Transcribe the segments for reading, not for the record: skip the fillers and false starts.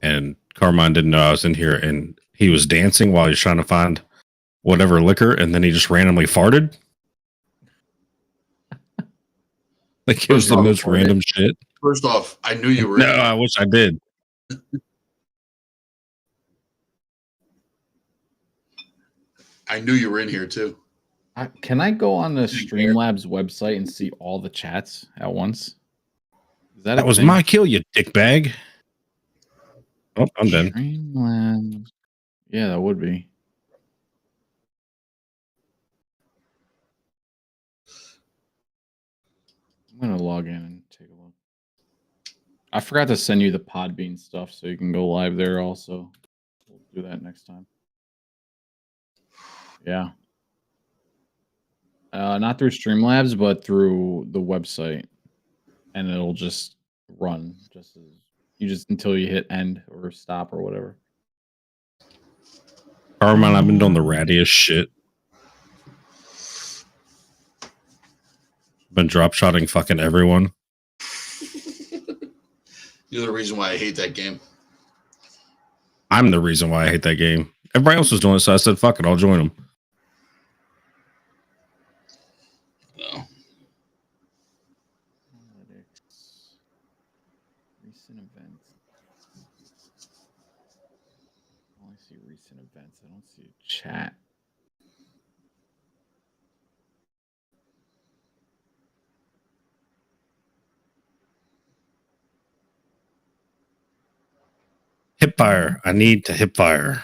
and Carmine didn't know I was in here, and he was dancing while he was trying to find whatever liquor, and then he just randomly farted. Like it was the most random shit. First off, I knew you were. No, I wish I did. I knew you were in here too. Can I go on the Streamlabs website and see all the chats at once? Is that was my kill, you dickbag. Oh, I'm done. Streamlabs. Yeah, that would be. I'm gonna log in and take a look. I forgot to send you the Podbean stuff, so you can go live there also. We'll do that next time. Yeah. Not through Streamlabs, but through the website, and it'll just run until you hit end or stop or whatever. Carmine, I've been doing the rattiest shit. Been drop shotting fucking everyone. You're the reason why I hate that game. I'm the reason why I hate that game. Everybody else was doing it, so I said, fuck it, I'll join them. No. Recent events. I only see recent events. I don't see chat. Hipfire. I need to hipfire.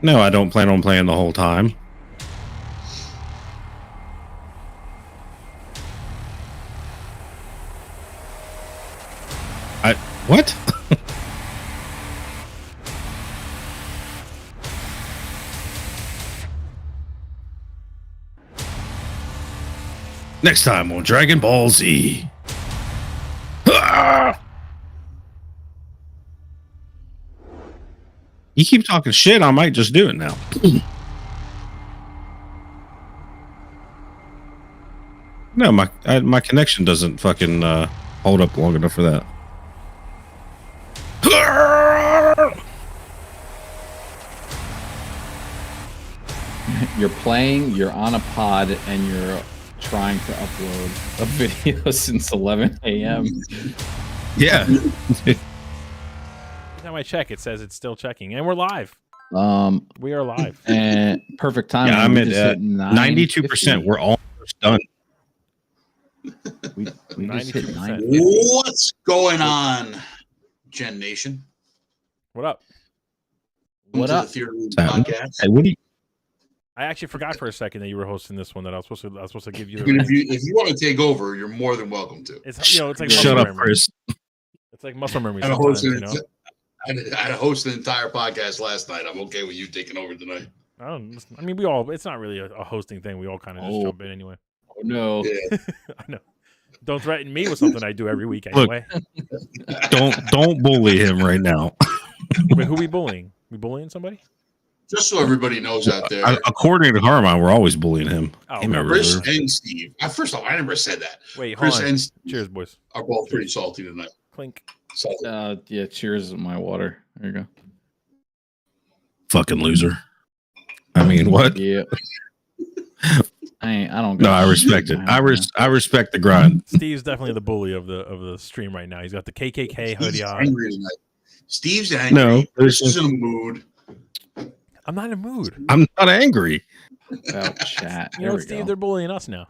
No, I don't plan on playing the whole time. What? Next time on Dragon Ball Z. Ah! You keep talking shit, I might just do it now. No, my connection doesn't fucking hold up long enough for that. You're playing, you're on a pod, and you're trying to upload a video since 11 a.m. Yeah. Every time I check, it says it's still checking, and we're live. We are live. And perfect time. Yeah, I'm at 92%. We're almost done. We just hit 92%. What's going on, Gen Nation? What up? What Welcome up? to the Theory Podcast. Hey, what do you? I actually forgot for a second that you were hosting this one. That I was supposed to give you. I mean, if you want to take over, you're more than welcome to. It's it's like Shut muscle up, memory. Chris. It's like muscle memory. I had Sometimes, you know? I hosted an entire podcast last night. I'm okay with you taking over tonight. I mean, we all. It's not really a hosting thing. We all kind of just jump in anyway. Oh no! Yeah. I know. Don't threaten me with something I do every week anyway. Don't bully him right now. Wait, who we bullying? We bullying somebody? Just so everybody knows out there. According to Carmine, we're always bullying him. Oh, Chris and Steve. First off, I never said that. Wait, Chris hold on. and Steve Cheers, boys. are both pretty salty tonight. Clink. Salty. Yeah, cheers, my water. There you go. Fucking loser. I mean, what? Yeah. I don't. No, I respect it. I respect the grind. Steve's definitely the bully of the stream right now. He's got the KKK hoodie Steve's on. angry tonight. Steve's angry. No, Chris is in a mood. I'm not in a mood. I'm not angry. About chat. You know, Steve, they're bullying us now.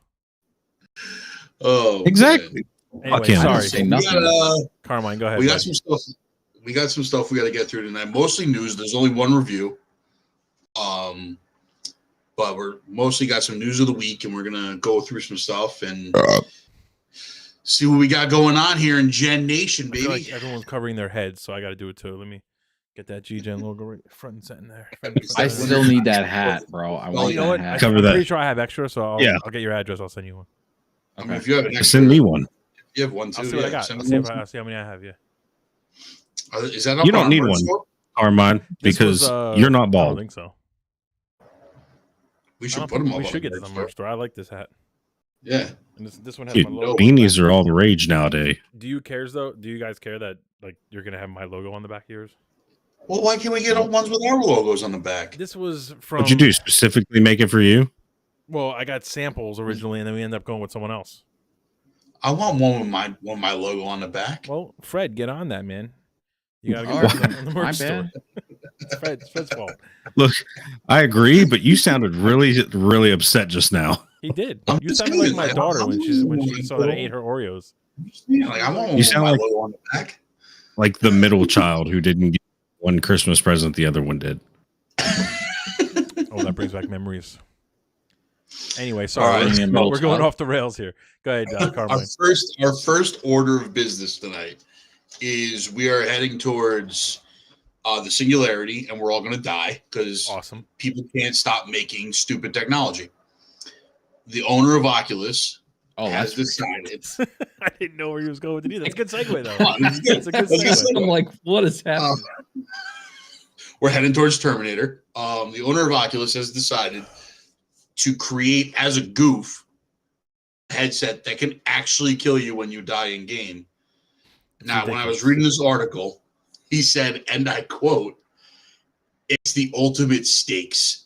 Oh, Exactly. Anyway, can't sorry. say nothing. Carmine, go ahead. We got buddy. some stuff. We got some stuff we got to get through tonight. Mostly news. There's only one review. But we're mostly got some news of the week, and we're gonna go through some stuff and see what we got going on here in Gen Nation, I feel baby. like everyone's covering their heads, so I got to do it too. Let me get that G-Gen logo right front and center there. I still need that hat, bro. I want You know that what? hat. Cover I'm that. pretty sure I have extra, so I'll get your address. I'll send you one. I mean, if you have an extra, Send me one. you have one too. I'll see what I got. send I'll me see, one. I'll see how many I have. Yeah. Is that up You on don't our need merch one. store? Carmine, This because was, you're not I don't bald. think so. We should put them all. We should get to the merch store. I like this hat. Yeah. And this one has Dude, my logo. beanies are all the rage nowadays. Do you guys care that like you're gonna have my logo on the back of yours? Well, why can't we get ones with our logos on the back? This was from. What'd you do? Specifically make it for you? Well, I got samples originally, and then we ended up going with someone else. I want one with my logo on the back. Well, Fred, get on that, man. You gotta get on the merch store. It's Fred's fault. Look, I agree, but you sounded really, really upset just now. He did. I'm You just sounded like kidding. my Like, daughter I'm when she saw that I ate her Oreos. Yeah, like I want one You with sound my like- logo on the back. Like the middle child who didn't get one Christmas present, the other one did. Oh, that brings back memories. Anyway, sorry, All right. we're going off the rails here. Go ahead, Carmine. Our first order of business tonight is we are heading towards the singularity, and we're all going to die because Awesome. people can't stop making stupid technology. The owner of Oculus has decided. I didn't know where he was going with it either. That's a good segue, though. Come on, it's good. That's a good That's a good segue. segue. I'm like, what is happening? We're heading towards Terminator. The owner of Oculus has decided to create, as a goof, a headset that can actually kill you when you die in game. Now, when I was reading this article, he said, and I quote, "It's the ultimate stakes.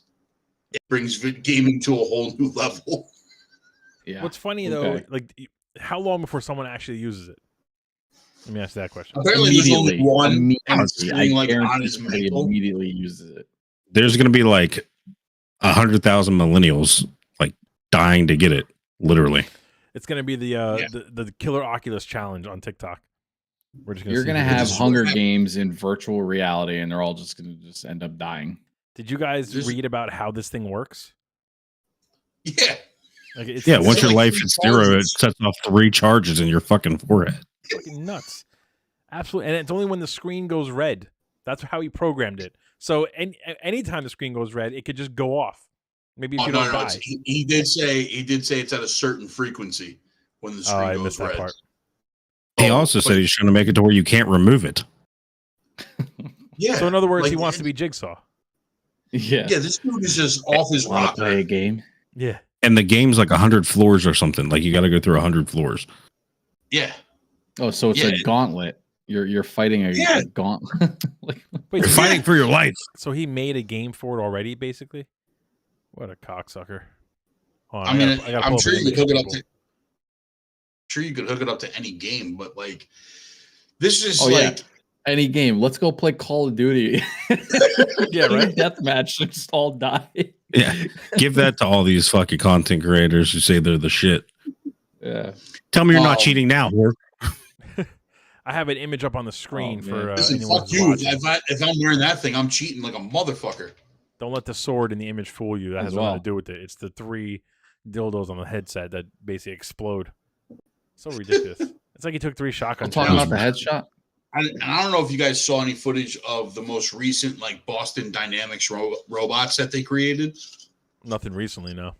It brings gaming to a whole new level." Yeah. What's funny though, like, how long before someone actually uses it? Let me ask that question. Apparently, there's only one Immediately. like on guarantee his somebody mantle. immediately uses it. There's going to be like 100,000 millennials like dying to get it, literally. It's gonna be the Killer Oculus challenge on TikTok. We're just You're see gonna who have wins. Hunger Games in virtual reality, and they're all just gonna end up dying. Did you guys read about how this thing works? Yeah. Like, it's Once your like life hits zero, it sets off 3 charges in your fucking forehead. fucking nuts. Absolutely. And it's only when the screen goes red. That's how he programmed it. So anytime the screen goes red, it could just go off. Maybe if you don't die. He did say it's at a certain frequency when the screen I goes missed that red. part. He also said he's trying to make it to where you can't remove it. Yeah. So in other words, like, he wants to be Jigsaw. Yeah. Yeah, this dude is just off his Want to rocker. play a game? Yeah. And the game's like 100 floors or something. Like you got to go through 100 floors. Yeah. Oh, so it's a gauntlet. You're fighting a gauntlet. Wait, You're fighting for your life. so he made a game for it already, basically? What a cocksucker. Hold on, I mean, I gotta I'm pull sure up an you could image hook it up people. to. Sure, you could hook it up to any game, but like, this is Oh, yeah. like, Any game. Let's go play Call of Duty. Yeah, right? Deathmatch. Just all die. Yeah. Give that to all these fucking content creators who say they're the shit. Yeah. Tell me you're not cheating now, whore. I have an image up on the screen for listen, anyone fuck who's you. watching. If I'm wearing that thing, I'm cheating like a motherfucker. Don't let the sword in the image fool you. That As has nothing well. to do with it. It's the 3 dildos on the headset that basically explode. So ridiculous. It's like he took 3 shotgun I'm talking shells. about the headshot. And I don't know if you guys saw any footage of the most recent like Boston Dynamics robots that they created. Nothing recently, no.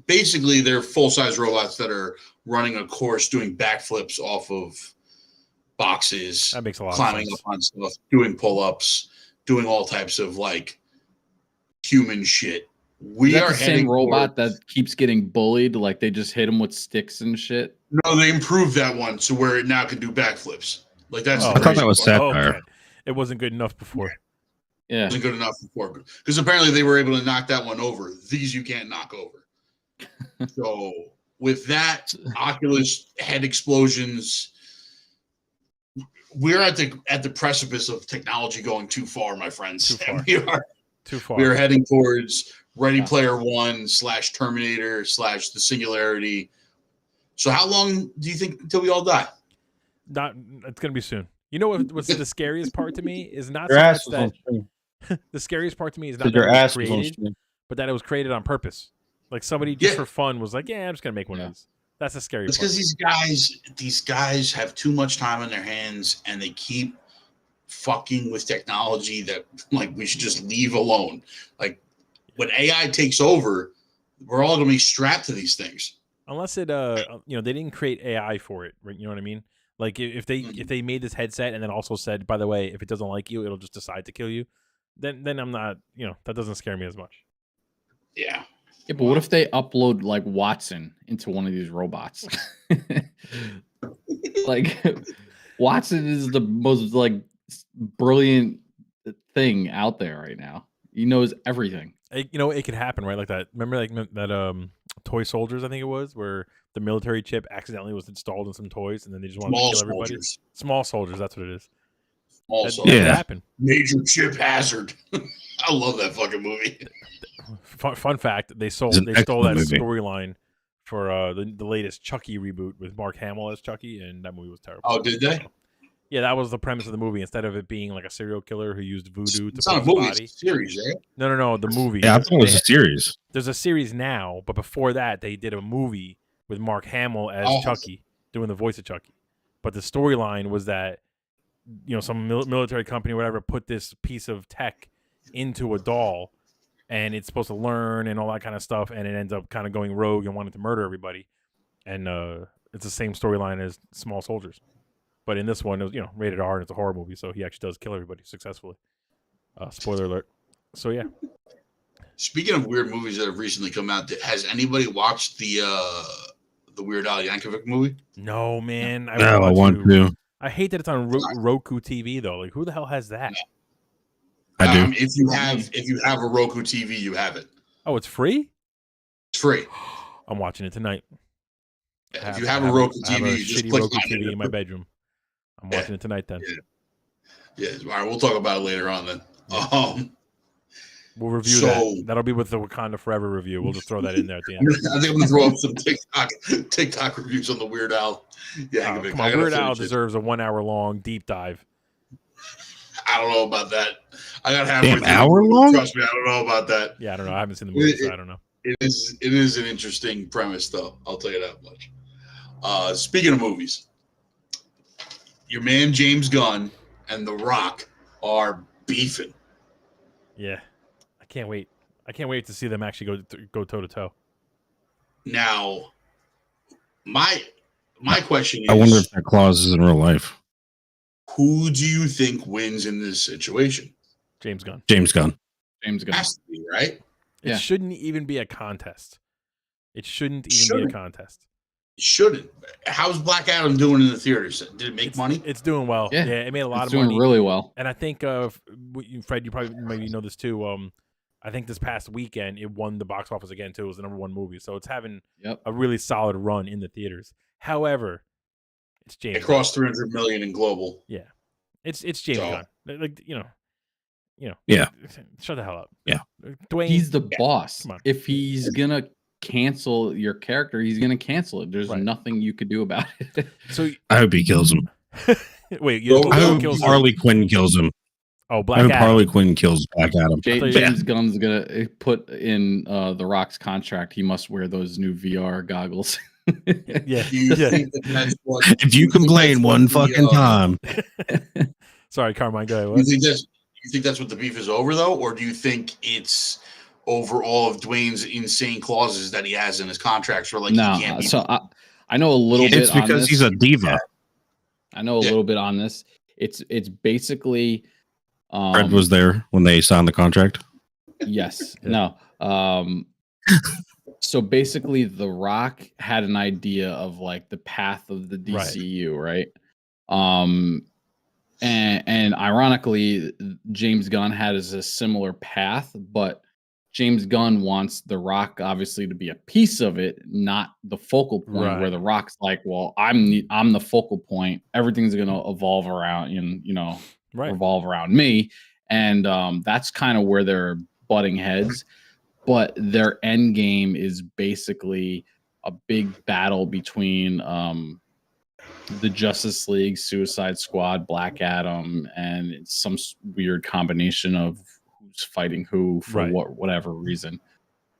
Basically, they're full-size robots that are running a course, doing backflips off of boxes, That makes a lot of climbing sense. up on stuff, doing pull-ups, doing all types of like human shit. We Is that are the heading same robot toward- that keeps getting bullied? Like they just hit him with sticks and shit. No, they improved that one to where it now can do backflips. Like that's Oh, the I thought that crazy was part. satire. Okay. It wasn't good enough before. Yeah. Wasn't good enough before because apparently they were able to knock that one over. These you can't knock over. So with that, Oculus head explosions. We're at the precipice of technology going too far, my friends. Too far. And Too far. we are heading towards Ready Player One / Terminator / the Singularity. So how long do you think until we all die? It's gonna be soon. You know what's the scariest part to me is not Your so ass much was on that stream. the scariest part to me is not Said that your it was ass was on created, stream. but that it was created on purpose. Like somebody just Yeah. for fun was like, "Yeah, I'm just gonna make one Yeah. of these." That's the scary It's part. because these guys have too much time on their hands and they keep fucking with technology that like we should just leave alone. Like when AI takes over, we're all gonna be strapped to these things. Unless it, they didn't create AI for it, right? You know what I mean? Like if they made this headset and then also said, by the way, if it doesn't like you, it'll just decide to kill you. Then I'm not, that doesn't scare me as much. Yeah. Yeah, but what if they upload like Watson into one of these robots? Like Watson is the most like brilliant thing out there right now. He knows everything. It could happen, right? Like that. Remember, like that Toy Soldiers, I think it was, where the military chip accidentally was installed in some toys, and then they just wanted Small to kill everybody. soldiers. Small soldiers, that's what it is. Also, That could Yeah. happen. Major Chip Hazard. I love that fucking movie. Fun fact: they stole It's an that excellent movie. storyline for the latest Chucky reboot with Mark Hamill as Chucky, and that movie was terrible. Oh, did they? Yeah, that was the premise of the movie. Instead of it being like a serial killer who used voodoo to It's not a possess the movie, body. it's a series, right? No, the movie. Yeah, I thought it was a series. There's a series now, but before that, they did a movie with Mark Hamill as Oh. Chucky, doing the voice of Chucky. But the storyline was that some military company or whatever put this piece of tech into a doll, and it's supposed to learn and all that kind of stuff, and it ends up kind of going rogue and wanting to murder everybody. And it's the same storyline as Small Soldiers, but in this one, it was rated R and it's a horror movie, so he actually does kill everybody successfully. Spoiler alert. So yeah. Speaking of weird movies that have recently come out, has anybody watched the Weird Al Yankovic movie? No, man. I want to. I hate that it's on Roku TV though. Like, who the hell has that? I do. If you have a Roku TV, you have it. Oh, it's free? It's free. I'm watching it tonight. If you have a Roku I have TV, a you just shitty click Roku on TV it. in my bedroom. I'm watching it tonight then. Yeah. All right, we'll talk about it later on then. We'll review that. That'll be with the Wakanda Forever review. We'll just throw that in there at the end. I think I'm gonna throw up some TikTok reviews on the Weird Al. Yeah, Come on, Weird Al deserves a 1 hour long deep dive. I don't know about that. I got halfway Damn, through. hour long? Trust me, I don't know about that. Yeah, I don't know. I haven't seen the movie, so I don't know. It is an interesting premise, though. I'll tell you that much. Speaking of movies, your man James Gunn and The Rock are beefing. Yeah, I can't wait. I can't wait to see them actually go toe to toe. Now, my question is, I wonder if that clause is in real life. who do you think wins in this situation? James Gunn. James Gunn. James Gunn. Has to be, right? It Yeah. shouldn't even be a contest. It shouldn't even be a contest. It shouldn't. How's Black Adam doing in the theaters? Did it make money? It's doing well. Yeah. It made a lot It's of doing money. really well. And I think, Fred, you probably maybe know this too. I think this past weekend it won the box office again too. It was the #1 movie, so it's having a really solid run in the theaters. However, it's James. It crossed 300 million in global. Yeah, it's James So- Gunn. Like Yeah. Shut the hell up. Yeah. Dwayne. He's the boss. Come on. If he's gonna cancel your character, he's gonna cancel it. There's Right. nothing you could do about it. So I hope he kills him. wait, I hope kills Harley Quinn kills him. Oh, I Black hope Adam. Harley Quinn kills Black Adam. James, thought you- James Gunn's gonna put in The Rock's contract. He must wear those new VR goggles. Yeah. Do you Yeah. think that that's what? If you complain one fucking time, Sorry, Carmine. Go ahead. You think that's what the beef is over, though, or do you think it's over all of Dwayne's insane clauses that he has in his contracts, or like he No, can't be? so I know a little bit. it's on because this. he's a diva. I know a little bit on this. It's basically. Fred was there when they signed the contract. Yes. Yeah. No. So basically, The Rock had an idea of like the path of the DCU, right? And ironically, James Gunn has a similar path, but James Gunn wants The Rock obviously to be a piece of it, not the focal point. Right. Where The Rock's like, well, I'm the focal point. Everything's gonna evolve around, Right. revolve around me, and that's kind of where they're butting heads. But their end game is basically a big battle between the Justice League, Suicide Squad, Black Adam, and it's some weird combination of who's fighting who for Right. whatever reason.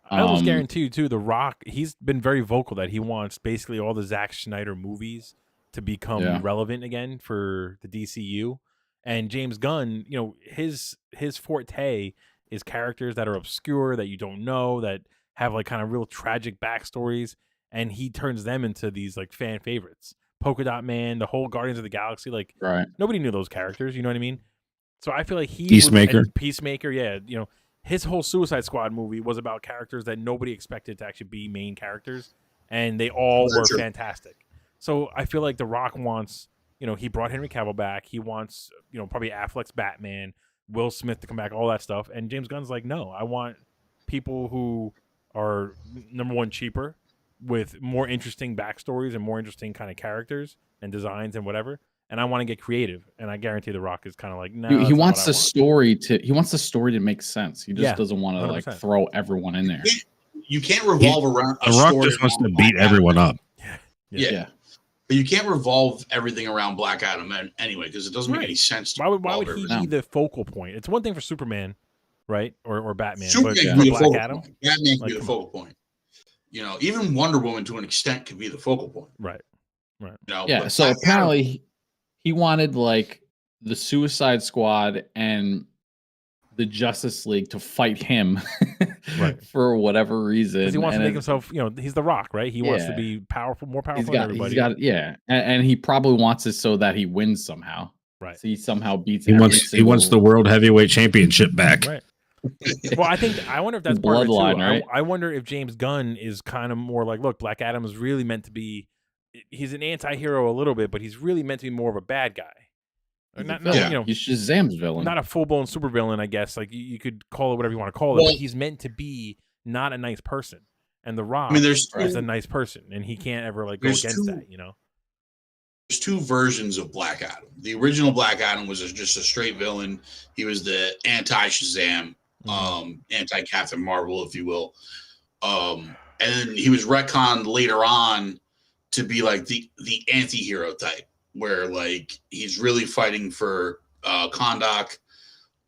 I almost guarantee you too. The Rock, he's been very vocal that he wants basically all the Zack Snyder movies to become relevant again for the DCU. And James Gunn, his forte is characters that are obscure, that you don't know, that have like kind of real tragic backstories, and he turns them into these like fan favorites. Polka Dot Man, the whole Guardians of the Galaxy, like nobody knew those characters. You know what I mean? So I feel like Peacemaker. Peacemaker, yeah. his whole Suicide Squad movie was about characters that nobody expected to actually be main characters, and they all were fantastic. So I feel like The Rock wants, he brought Henry Cavill back. He wants, probably Affleck's Batman, Will Smith to come back, all that stuff. And James Gunn's like, no, I want people who are, number one, cheaper, with more interesting backstories and more interesting kind of characters and designs and whatever. And I want to get creative. And I guarantee The Rock is kind of like, no. He wants the story to make sense. He just doesn't want to 100%. like throw everyone in there. You can't revolve around The Rock just wants to beat everyone up. Yeah. But you can't revolve everything around Black Adam anyway, because it doesn't make any sense. Why would he be the focal point? It's one thing for Superman, right, or Batman, Superman but can be the Black focal Adam, point. Batman can be the focal point. Even Wonder Woman to an extent can be the focal point. Right. Yeah. So apparently, he wanted like the Suicide Squad and the Justice League to fight him, right, for whatever reason. Because he wants to make himself, he's The Rock, right? He wants to be powerful, more powerful than everybody. And he probably wants it so that he wins somehow. Right. So he somehow beats. He wants the World Heavyweight Championship back. Right. Well, I wonder if that's part of it too. Right? I wonder if James Gunn is kind of more like, look, Black Adam is really meant to be. He's an anti-hero a little bit, but he's really meant to be more of a bad guy. He's Shazam's villain, not a full-blown supervillain, I guess. Like you could call it whatever you want to call it, but he's meant to be not a nice person. And The Rock is a nice person, and he can't ever like go against that. There's two versions of Black Adam. The original Black Adam was just a straight villain. He was the anti-Shazam, anti-Captain Marvel, if you will. And then he was retconned later on to be like the anti-hero type, where like he's really fighting for Kahndaq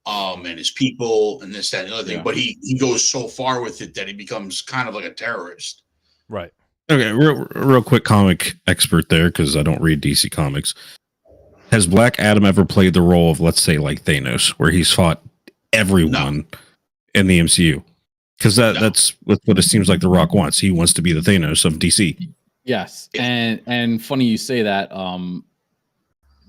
and his people and this, that, and the other thing. But he goes so far with it that he becomes kind of like a terrorist. Right. Okay, real quick comic expert there, because I don't read DC Comics. Has Black Adam ever played the role of, let's say, like Thanos, where he's fought everyone in the MCU? Because that's what it seems like The Rock wants. He wants to be the Thanos of DC. Yes, and funny you say that.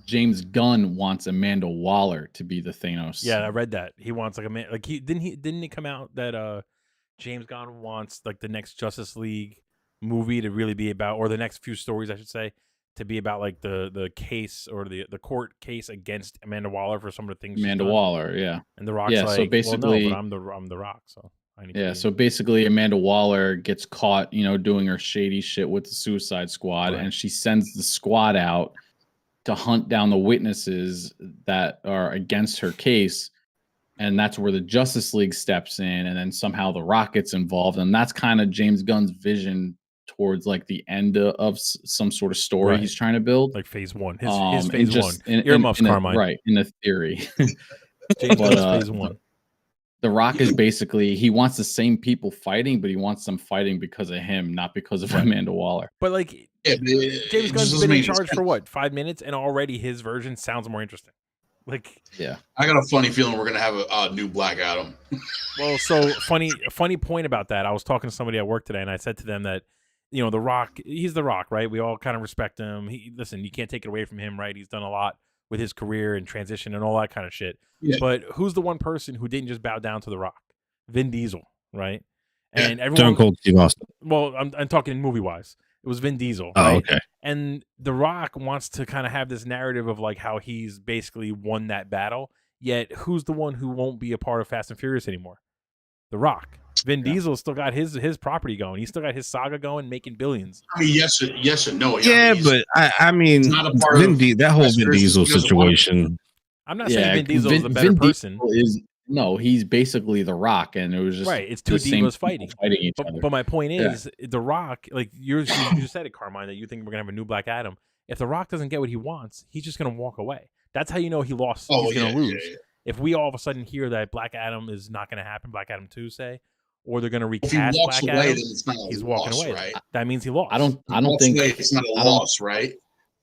James Gunn wants Amanda Waller to be the Thanos. Yeah, I read that. He wants like a man. Like didn't it come out that James Gunn wants like the next Justice League movie to really be about, or the next few stories, I should say, to be about like the case or the court case against Amanda Waller for some of the things. Amanda Waller, yeah. And The Rock's like, so basically, well, no, but I'm the Rock, so I need. Yeah, so basically, Amanda Waller gets caught, doing her shady shit with the Suicide Squad, and she sends the squad out to hunt down the witnesses that are against her case. And that's where the Justice League steps in, and then somehow The Rock gets involved. And that's kind of James Gunn's vision towards like the end of some sort of story he's trying to build. Like phase one. His phase one. Earmuffs, Carmine. Right, in the theory. James Gunn's phase one. The Rock is basically, he wants the same people fighting, but he wants them fighting because of him, not because of Amanda Waller. But like, James Gunn's been in charge for what, 5 minutes, and already his version sounds more interesting. Like, I got a funny feeling we're gonna have a new Black Adam. Well, so funny point about that. I was talking to somebody at work today, and I said to them that, The Rock, he's The Rock, right? We all kind of respect him. Listen, you can't take it away from him, right? He's done a lot with his career and transition and all that kind of shit. Yeah. But who's the one person who didn't just bow down to The Rock? Vin Diesel, right? And everyone, Stone Cold Steve Austin. Well, I'm talking movie wise. It was Vin Diesel. Oh, right? okay. And The Rock wants to kind of have this narrative of like how he's basically won that battle. Yet who's the one who won't be a part of Fast and Furious anymore? The Rock. Vin Diesel still got his property going. He's still got his saga going, making billions. I mean, yes and no. Yeah, but I mean, not a part of that whole Vin Diesel situation. I'm not saying Vin Diesel is the better person. No, he's basically The Rock, and it was just right. It's two divas fighting each other. But my point is, The Rock, like you just said it, Carmine, that you think we're gonna have a new Black Adam. If The Rock doesn't get what he wants, he's just gonna walk away. That's how you know he lost. He's gonna lose. Yeah. If we all of a sudden hear that Black Adam is not gonna happen, Black Adam 2, say, or they're gonna recast Black Adam, he's walking away. Right? That means he lost. I don't think it's not a loss, right?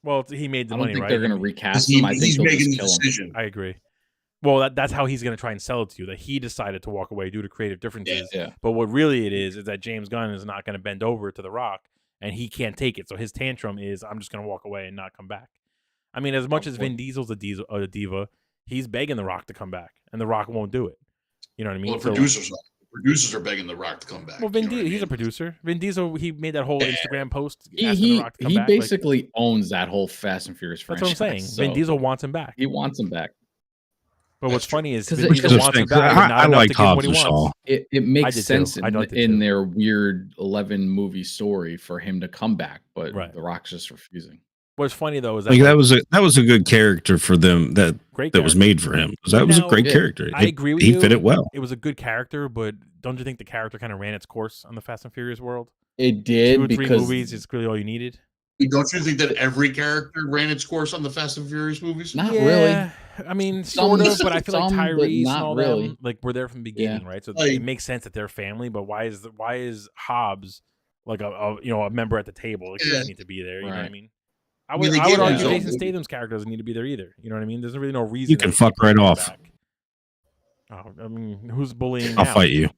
Well, he made the money, right? I don't think they're gonna recast him. I think he's making the decision. I agree. Well, that's how he's going to try and sell it to you, that he decided to walk away due to creative differences. Yeah. But what really it is that James Gunn is not going to bend over to The Rock, and he can't take it. So his tantrum is, I'm just going to walk away and not come back. I mean, as much as Vin Diesel's a diva, he's begging The Rock to come back, and The Rock won't do it. You know what I mean? Well, the producers are begging The Rock to come back. Well, Vin you know Diesel, what I he's a mean? producer. Vin Diesel, he made that whole Instagram post asking The He Rock to come back. basically owns that whole Fast and Furious That's franchise. what I'm saying. So Vin Diesel wants him back. he wants him back. But what's That's true. funny is 'Cause Vin it's Diesel wants him back, but not I enough like to give him what Hobbs he and Shaw. wants. It makes did sense too. I liked it in too. their weird 11 movie story for him to come back, but Right. The Rock's just refusing. What's funny though is Like that was a good character for them that great was character. made for him. That was a Now, great yeah, character. I agree with he you. fit it well. It was a good character, but don't you think the character kind of ran its course on the Fast and Furious world? It did 2 or 3 because movies is really all you needed. Don't you think that every character ran its course on the Fast and Furious movies? not really. I mean, Some- sort of, but I feel like some, but Tyrese and not all really. them like were there from the beginning, right? So Like- it makes sense that they're family. But why is Hobbs like a member at the table? Like, he doesn't need to be there. You know what I Right. mean? I I mean, would they I would gave him argue his own Jason movie. Statham's character doesn't need to be there either. You know what I mean? There's really no reason. You that can he fuck can't bring right him off. back. Oh, I mean, who's bullying? I'll now? fight you.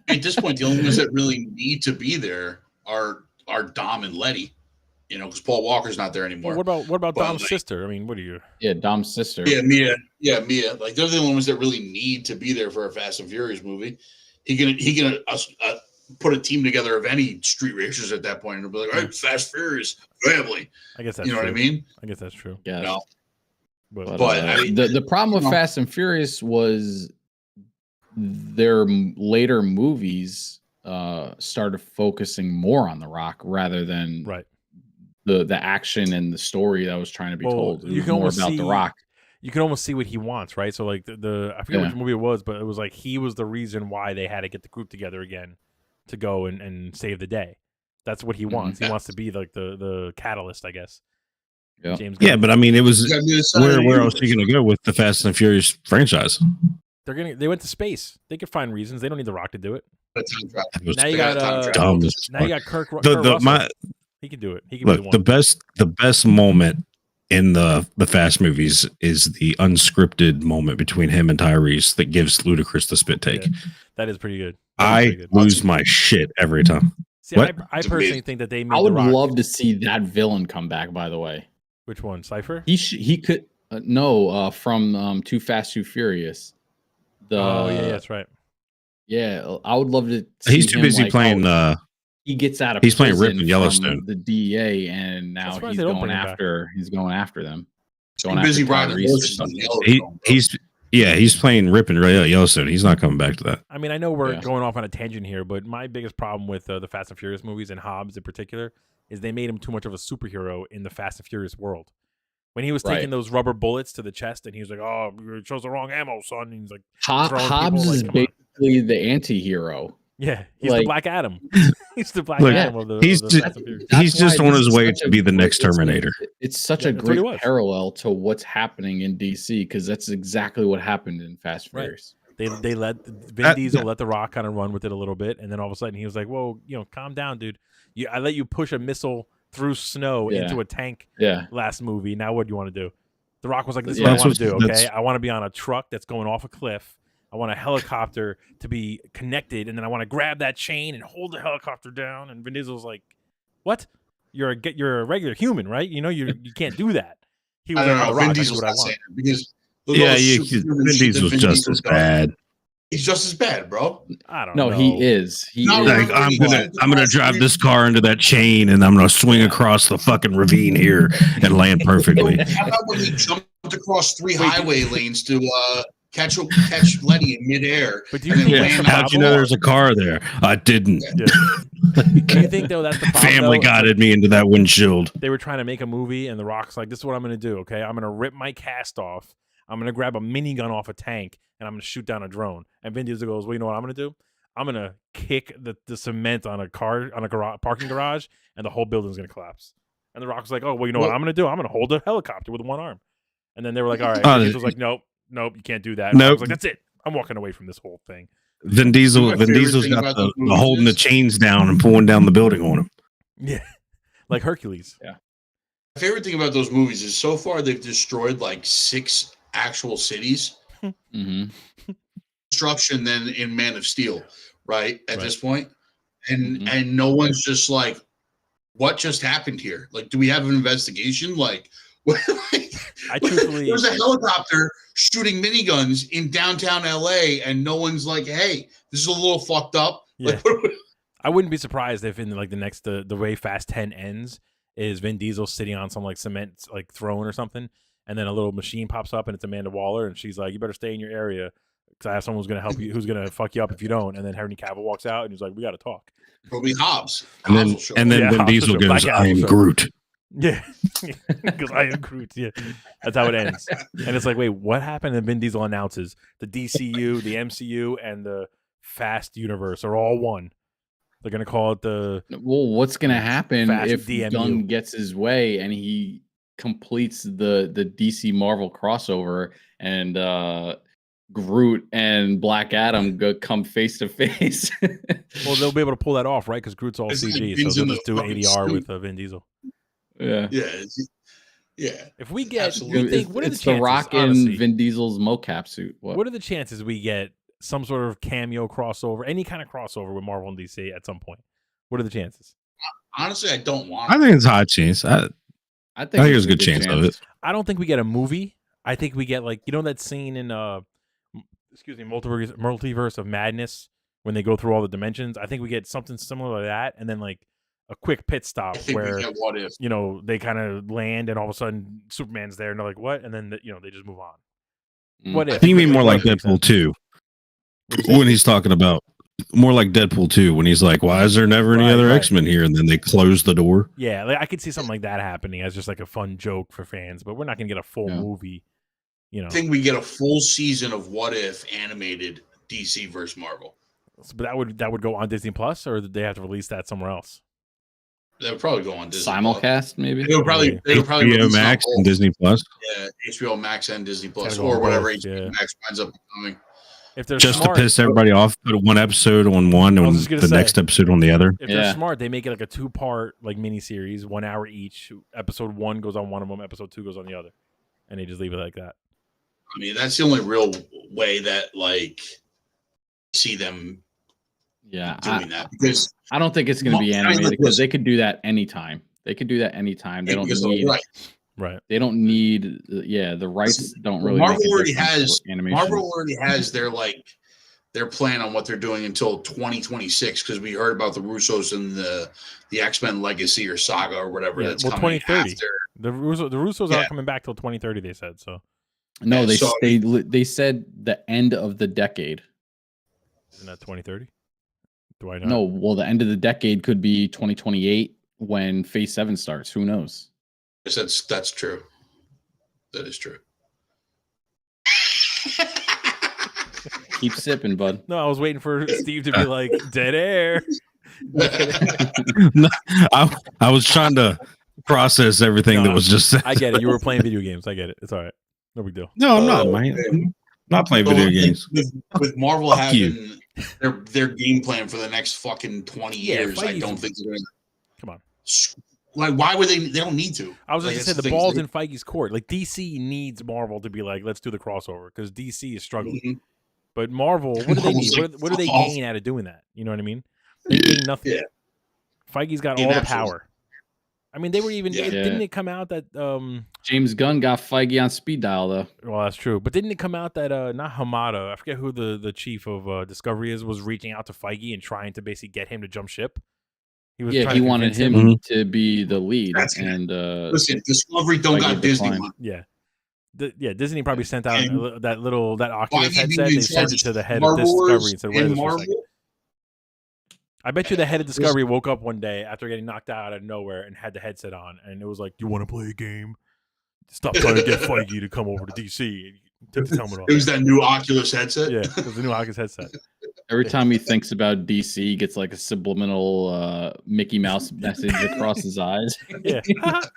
At this point, the only ones that really need to be there are Dom and Letty. You know, because Paul Walker's not there anymore. Well, what about Well, Dom's like- sister? I mean, what are you? Yeah, Dom's sister. Yeah, Mia. Like they're the only ones that really need to be there for a Fast and Furious movie. He can put a team together of any street racers at that point, and it'll be like, all right, Fast Furious family. I guess that's You know true. what I mean? I guess that's true. Yeah. No. But I mean, the problem with you know. Fast and Furious was their later movies started focusing more on The Rock rather than Right. the action and the story that was trying to be Well, told. It you was can more almost about The see- Rock. You can almost see what he wants, right? So like the I forget Yeah. which movie it was, but it was like he was the reason why they had to get the group together again to go and save the day. That's what he wants. He Yeah. wants to be like the catalyst, I guess. Yeah. James Yeah, Gunn. but I mean, it was I mean, it's not a where else are you universe. going to go with the Fast and Furious franchise? they went to space. They could find reasons. They don't need the Rock to do it. A time travel. It was Now you They got got time travel. dumb as now you fuck. got Kurt The Russell. He can do it. He can be the look, one. the best moment in the Fast movies is the unscripted moment between him and Tyrese that gives Ludacris the spit take. Yeah, that is pretty good. That is I pretty good. lose my shit every time. See, what? I It's personally amazing. think that they made I The would Rock. love to see that villain come back. By the way, Which one? Cypher? he could from Too Fast Too Furious. Oh yeah, that's right. Yeah, I would love to. See He's too him, busy like, playing. how he gets out of. he's playing Rip prison in Yellowstone. from the DEA, and now surprised he's they don't going bring him back. after. He's going after them. Too busy riding Tyrese or horses in something. Yellowstone, bro. he's playing Rip in Yellowstone. He's not coming back to that. I mean, I know we're Yeah. going off on a tangent here, but my biggest problem with the Fast and Furious movies and Hobbs in particular is they made him too much of a superhero in the Fast and Furious world. When he was taking Right. those rubber bullets to the chest, and he was like, "Oh, you chose the wrong ammo, son." And he's like, throwing Hobbs people, is like, come on. basically the anti-hero. "Yeah, he's the Like- Black Adam. He's the Black Look, Adam of the he's of the just- Fast and Furious." He's That's just why on this his is way such to a be the great- next Terminator. It's such Yeah, a that's what he great was. parallel to what's happening in DC because that's exactly what happened in Fast and Right. Furious. They let Vin That- Diesel let The Rock kind of run with it a little bit, and then all of a sudden he was like, "Whoa, calm down, dude. I let you push a missile through snow Yeah. into a tank Yeah, last movie. Now what do you want to do?" The Rock was like, "This is Yeah, what I want to that's do. what- Okay, that's- I want to be on a truck that's going off a cliff. I want a helicopter to be connected, and then I want to grab that chain and hold the helicopter down." And Vin Diesel's like, "What? You're a regular human, right? You can't do that." He was I don't like, know. "The Rock, Vin I do Diesel's what I not want." saying it because Yeah, Superhuman Vin shit that Diesel's Vin just Diesel as does, bad. He's just as bad, bro. I don't no, know. he is. He Not is. like- Like I'm gonna drive this car into that chain and I'm gonna swing across the fucking ravine here and land perfectly. How about when he jumped across 3 highway lanes to catch Letty in midair? But do you and then think Yeah, that's the land on how'd you the know car? there's a car there? I didn't. Yeah. Do you think though that's the problem? Family though? guided me into that windshield. They were trying to make a movie, and The Rock's like, "This is what I'm going to do. Okay, I'm going to rip my cast off. I'm going to grab a minigun off a tank, and I'm going to shoot down a drone." And Vin Diesel goes, "Well, you know what I'm going to do? I'm going to kick the cement on a parking garage, and the whole building's going to collapse." And The Rock's like, "Oh, well, you know what I'm going to do? I'm going to hold a helicopter with one arm." And then they were like, "All right." Oh, Vin Diesel's like, "Nope, you can't do that." Nope. I was like, "That's it. I'm walking away from this whole thing." Vin My Diesel's favorite got thing about the those holding the movies chains down and pulling down the building on him. Yeah, like Hercules. My favorite thing about those movies is so far they've destroyed like 6 actual cities. hmm Destruction than in Man of Steel, right? At Right. this point. And Mhm. no one's just like, what just happened here? Like, do we have an investigation? Like, I truthfully, there's a helicopter shooting miniguns in downtown LA, and no one's like, "Hey, this is a little fucked up." Yeah. I wouldn't be surprised if in like the next the way Fast 10 ends is Vin Diesel sitting on some like cement like throne or something, and then a little machine pops up and it's Amanda Waller, and she's like, "You better stay in your area because I have someone who's gonna help you, who's gonna fuck you up if you don't." And then Henry Cavill walks out and he's like, "We got to talk." It'll be Hobbs. And then, Hobbs will show and then up. Yeah, Vin Diesel Black goes, Adam "I am show. Groot." Yeah, because I am Groot. Yeah, that's how it ends. And it's like, wait, what happened? And Vin Diesel announces the DCU, the MCU, and the Fast universe are all one. They're gonna call it the what's gonna happen Fast if DMU. Gunn gets his way and he completes the DC Marvel crossover and Groot and Black Adam come face to face? Well, they'll be able to pull that off, right? Because Groot's all It's like CG, Vin's so in they'll the just do fucking ADR suit. with Vin Diesel. Yeah. Yeah. If we get, Absolutely. we think, what are the It's chances? The Rock honestly, in Vin Diesel's mocap suit. what are the chances we get some sort of cameo crossover, any kind of crossover with Marvel and DC at some point? What are the chances? Honestly, I don't want. I think it's a hot chance. I I think think it's there's a good chance of it. I don't think we get a movie. I think we get like, you know, that scene in Multiverse of Madness when they go through all the dimensions. I think we get something similar to that, and then like a quick pit stop I think where we get What If. you know they kind of land, and all of a sudden Superman's there, and they're like, "What?" And then you know they just move on. Mm. What if? I think you mean more What like if makes Deadpool sense? 2 when he's talking about more like Deadpool 2 when he's like, "Why is there never any Right, other right. X-Men here?" And then they close the door. Yeah, like, I could see something like that happening as just like a fun joke for fans, but we're not gonna get a full Yeah. movie. You know, I think we get a full season of What If animated DC versus Marvel. but that would go on Disney Plus, or did they have to release that somewhere else? They would probably go on Disney. Simulcast, maybe. They would probably HBO release it on Max both. and Disney Plus. Yeah, HBO Max and Disney Plus, Gotta go or on whatever both, HBO yeah. Max winds up becoming. If they're Just smart, to piss everybody off, put one episode on one I was and just gonna the say. next episode on the other. if they're Yeah. smart, they make it like a 2-part like miniseries, 1 hour each. Episode 1 goes on one of them, episode 2 goes on the other, and they just leave it like that. I mean, that's the only real way that like see them Yeah, doing that because I don't think it's going to be I mean, animated because listen. they could do that anytime. They could do that anytime. They don't because, need. right. Right. They don't need. Yeah, the rights don't really. Marvel make a already difference has for animation. Marvel already has their plan on what they're doing until 2026 because we heard about the Russos and the X-Men Legacy or Saga or whatever Yeah, that's well, coming 2030. after. The Russos Yeah. aren't coming back till 2030. They said so. No, Yeah, so- they said the end of the decade. Isn't that 2030? Do I know? No, well, the end of the decade could be 2028 when Phase 7 starts. Who knows? Yes, that's true. That is true. Keep sipping, bud. No, I was waiting for Steve to be like dead air. No, I was trying to process everything that No, was just said. I get it. You were playing video games. I get it. It's all right. No big deal. No, I'm not, Oh, man. man. I'm not playing So video games. with Marvel Fuck having their game plan for the next fucking 20 Yeah, years, I Feige's- don't think they're gonna. Come on. Like, why would they? They don't need to. I was Like, just that's gonna say the thing. ball's in Feige's court. Like DC needs Marvel to be like, let's do the crossover because DC is struggling. Mhm. But Marvel, what do they Marvel's need? like, What do they fuck off. gain out of doing that? You know what I mean? They gain nothing. Yeah. Feige's got Yeah, all the absolutely. power. I mean, they were even Yeah. didn't it come out that James Gunn got Feige on speed dial, though. well that's true, but didn't it come out that not Hamada, I forget who the chief of Discovery was reaching out to Feige and trying to basically get him to jump ship? He was Yeah, trying he to wanted convince him Mhm. to be the lead. That's good. And Listen, Discovery don't Feige got Disney declined. money. Yeah. Disney probably sent out And that Oculus Feige headset. being They in sent charge it to the of head of Star Discovery Wars and said, "Wear and this for a Marvel. second." I bet you the head of Discovery woke up one day after getting knocked out of nowhere and had the headset on, and it was like, "You want to play a game? Stop trying to get Feige to come over to DC." And took the helmet off. It was that new Oculus headset. Yeah, it was the new Oculus headset. every time he thinks about DC, he gets like a subliminal Mickey Mouse message across his eyes. Yeah.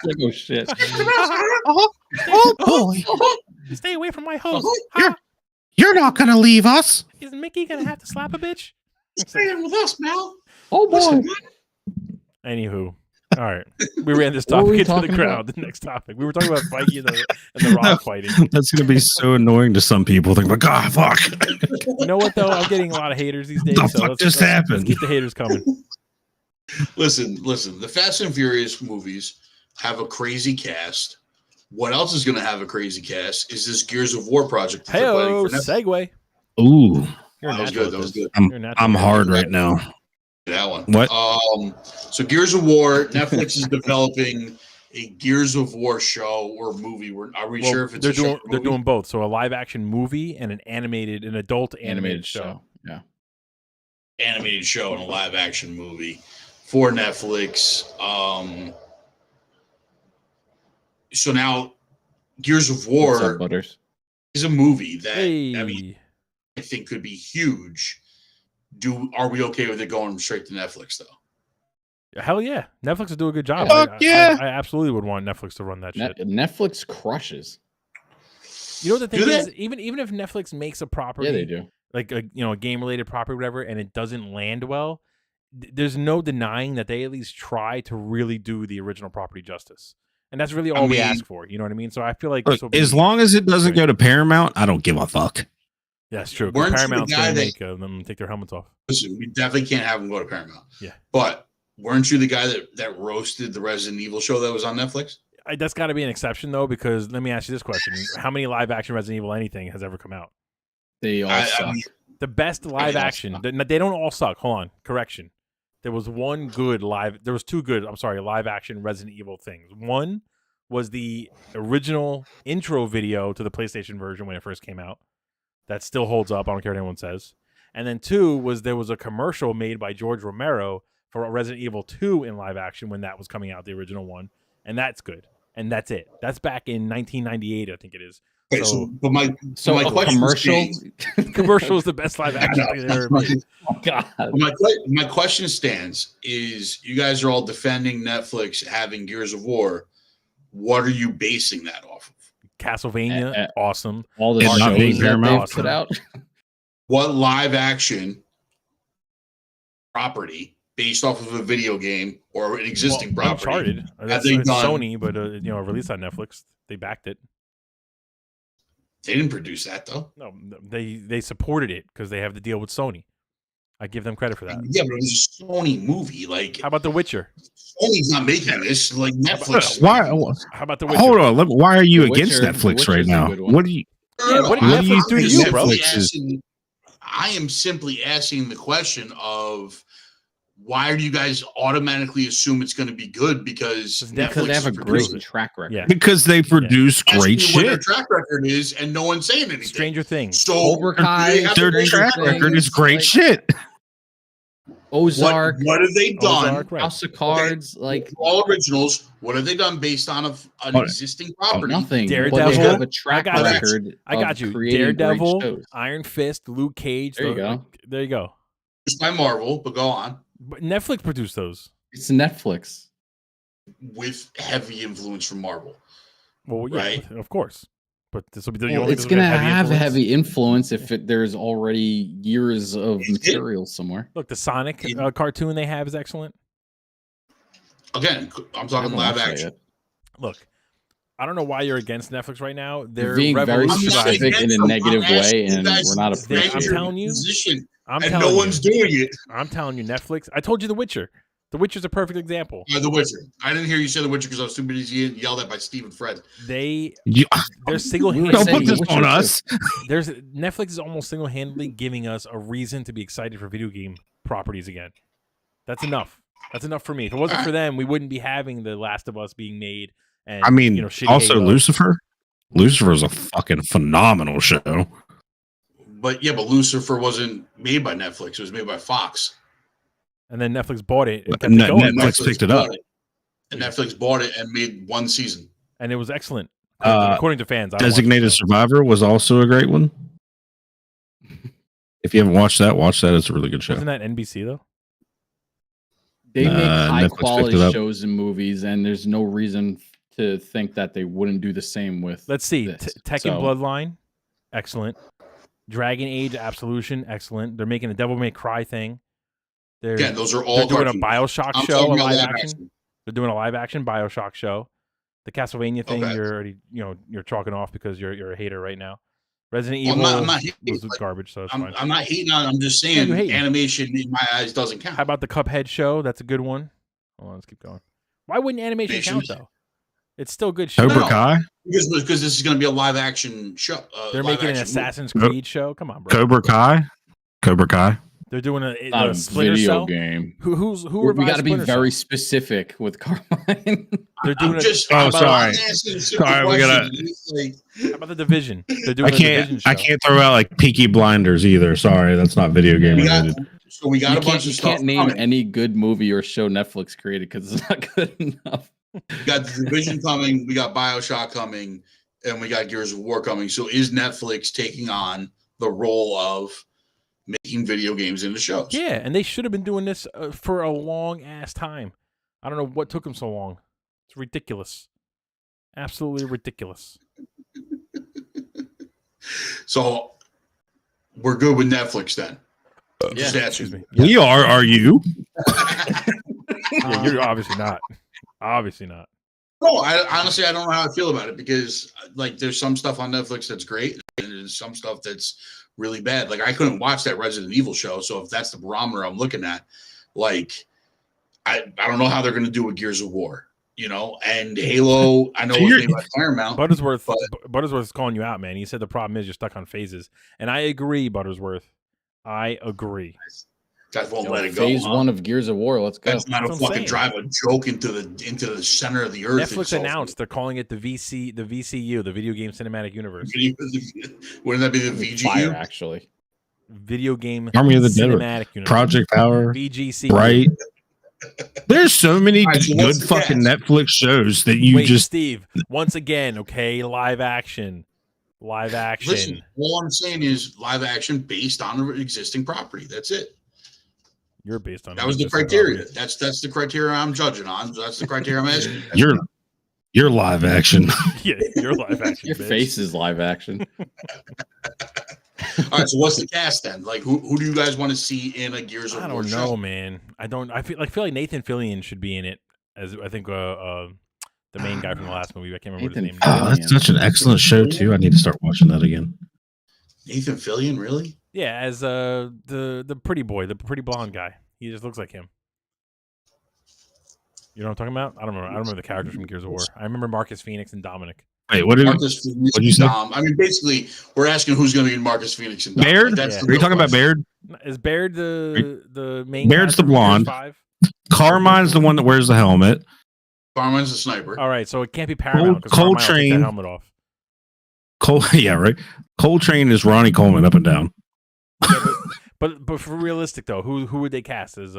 Like, oh shit. Oh boy, Stay away from my host. you're not gonna leave us. Is Mickey gonna have to slap a bitch? Staying with us, Mel. Oh boy. Listen, Anywho, all right, we ran this What were topic we into the talking crowd. The next topic, we were talking about Feige and the Rock fighting. That's gonna be so annoying to some people. Think, like, God, fuck. You know what though? I'm getting a lot of haters these days. The So fuck let's, just let's happened? keep the haters coming. listen. The Fast and Furious movies have a crazy cast. What else is going to have a crazy cast is this Gears of War project. That Hey, they're planning for Netflix. segue. Ooh, You're a That was natural good. at That was this. good. You're a natural I'm at hard this. right now. That one. What? So Gears of War, Netflix is developing a Gears of War show or movie. Are we sure if it's a show or they're movie? doing both. So a live action movie and an adult animated show. Yeah. Animated show and a live action movie for Netflix. So now Gears of What's up, War Butters? is a movie that Hey, I mean I think could be huge. Are we okay with it going straight to Netflix though? hell yeah, Netflix will do a good job. Fuck yeah. I absolutely would want Netflix to run that shit. Netflix crushes. You know what the Do thing they? is, even if Netflix makes a property, Yeah, they do. like a game related property, whatever, and it doesn't land well, there's no denying that they at least try to really do the original property justice, and that's really all we mean- ask for. You know what I mean? So I feel like Look, this will be, as long as it doesn't go to Paramount, I don't give a fuck. yeah, it's true. 'Cause Weren't you the Paramount's guy gonna that- make them take their helmets off. Listen, we definitely can't have them go to Paramount. Yeah. But weren't you the guy that roasted the Resident Evil show that was on Netflix? That's got to be an exception though, because let me ask you this question: how many live action Resident Evil anything has ever come out? They all I suck. mean, The best live all action. suck. They don't all suck. Hold on. Correction. There was there was two good, live action Resident Evil things. One was the original intro video to the PlayStation version when it first came out. That still holds up. I don't care what anyone says. And then two was there was a commercial made by George Romero for Resident Evil 2 in live action when that was coming out, the original one. And that's good. And that's it. That's back in 1998, I think it is. okay, So- but my a question commercial. stands. Commercial is the best live action thing they ever made. Oh, God. My question stands is you guys are all defending Netflix having Gears of War. What are you basing that off of? Castlevania, awesome. All the It's not being shows that Paramount. they've put out. What live action property based off of a video game or an existing property? Uncharted. That's they it's done- Sony, but released on Netflix. They backed it. They didn't produce that though. No, they supported it because they have the deal with Sony. I give them credit for that. Yeah, but it was a Sony movie. Like How about The Witcher? Sony's not making this. Like Netflix. Why? How about The Witcher? Hold on. Why are you The against Witcher- Netflix The right Witcher's a now? good one. What do you? Yeah, what did What do you Netflix do to think you, bro? Netflix is- I am simply asking the question of why do you guys automatically assume it's going to be good because Because Because they have a is great producing it? track record. Yeah. Because they produce Ask great me what their shit. track record is, and no one's saying anything. Stranger Things. So Cobra Kai, they have Their a track Things, record is great like- shit. Ozark, What have they done? Ozark, right. House of Cards, like All originals. What have they done based on an Oh, existing property? nothing. But Daredevil. they have a track I got you. record. I got of you. creating great Daredevil, shows. Iron Fist, Luke Cage. There you go. There you go. Just by Marvel, but go on. But Netflix produced those. It's Netflix. With heavy influence from Marvel. Well, yeah, Right. of course. But this will be the Well, only it's gonna have heavy influence if there's already years of Is it? material somewhere. Look, the Sonic cartoon they have is excellent. Again, I'm I talking haven't live watched that action. yet. Look, I don't know why you're against Netflix right now. They're being very revolutionizing. specific in a I'm negative asking way, you and guys we're not to defend appreciating. your telling you. position, I'm and telling no one's you. doing it. I'm telling you, Netflix. I told you The Witcher. The Witcher's a perfect example. The Witcher. I didn't hear you say The Witcher because I was too busy getting yelled at by Stephen Fred. They're You, single We were don't saying put this Witcher on too. us. There's Netflix is almost single-handedly giving us a reason to be excited for video game properties again. That's enough. That's enough for me. If it wasn't for them, we wouldn't be having The Last of Us being made. And I mean, shitty also Halo. Lucifer. Lucifer is a fucking phenomenal show. But Lucifer wasn't made by Netflix. It was made by Fox. And then Netflix bought it and But kept it going. Netflix picked it up. bought And Netflix bought it and made one season. And it was excellent. Uh, According to fans. I don't watch Designated the show. Survivor was also a great one. If you haven't watched that, watch that. It's a really good show. Wasn't that NBC though? They make Netflix high picked quality it up. shows and movies, and there's no reason to think that they wouldn't do the same with. Let's see. this. Tekken So- Bloodline, excellent. Dragon Age Absolution, excellent. They're making a Devil May Cry thing. They're, Again, those are they're all doing a cartoons. BioShock I'm show, a talking about live live action. action. They're doing a live action BioShock show. The Castlevania thing, Okay. you're already, you're chalking off because you're a hater right now. Resident Well, Evil I'm not hating, was but garbage, so it's I'm, fine. I'm not hating on it. I'm just Yeah, saying you're hating. animation in my eyes doesn't count. How about the Cuphead show? That's a good one. Hold on, let's keep going. Why wouldn't animation count Animation. though? It's still good shit. Cobra Kai. because this is going to be a live action show. They're live making an action movie. Assassin's Creed show. Come on, bro. Cobra Kai. They're doing Not a a Splinter video Cell game. Who We revised got to be Splinter very Cell? specific with Carmine. They're doing Oh, sorry. asking a Sorry, we gotta- How about the Division? They're doing I a Division show. can't throw out like Peaky Blinders either. Sorry, that's not video game we got, related. so we got a bunch of You stuff. can't name coming. any good movie or show Netflix created because it's not good enough. We got the Division coming. We got BioShock coming, and we got Gears of War coming. So is Netflix taking on the role of making video games into shows? Yeah, and they should have been doing this for a long ass time. I don't know what took them so long. It's ridiculous. Absolutely ridiculous. So we're good with Netflix then. Just asking. Excuse me. We are you? Yeah, you're obviously not. Obviously not. No, I honestly don't know how I feel about it because like there's some stuff on Netflix that's great and there's some stuff that's really bad. Like I couldn't watch that Resident Evil show, so if that's the barometer I'm looking at, like I don't know how they're going to do with Gears of War, you know. And Halo, I know So it's you're- made by Paramount. Buttersworth's calling you out, man. He said the problem is you're stuck on phases, and I agree, Buttersworth. I agree. Guys won't Yo, let it go. Phase huh? 1 of Gears of War. Let's go. That's not That's a what I'm fucking saying. drive a joke into the center of the earth. Netflix announced they're calling it the VCU, the Video Game Cinematic Universe. Wouldn't that be the Fire, VGU? actually. Video Game Army of the Dead, Cinematic Universe. Project Power, VGC. Bright. There's so many All right, so good what's the fucking cast? Netflix shows that you Wait, just Steve. Once again, okay, live action. Listen, all I'm saying is live action based on an existing property. That's it. You're based on That was the existing criteria. property. That's the criteria I'm judging on. So that's the criteria I'm asking. you're live action. Yeah, you're live action. Your bitch. face is live action. All right, so what's the cast then? Like, who do you guys want to see in a Gears of I War don't show? know, man. I feel like Nathan Fillion should be in it as I think the main guy from the last movie. I can't remember what his Nathan name is. Oh, that's such an excellent show too. I need to start watching that again. Nathan Fillion, really? Yeah, as the pretty boy, the pretty blonde guy. He just looks like him. You know what I'm talking about? I don't remember the characters from Gears of War. I remember Marcus Phoenix and Dominic. Wait, what did Marcus Phoenix what'd you and say? Dom. I mean, basically, we're asking who's going to be in Marcus Phoenix and Dom. Baird? That's Yeah. the Are you real talking about question. Baird? Is Baird the main? Baird's the character from Gears blonde. 5? Carmine's the one that wears the helmet. Carmine's a sniper. All right, so it can't be Paramount because Cold Carmine will take Train. that helmet off. Yeah, right. Coltrane is Ronnie Coleman up and down. But for realistic though, who would they cast as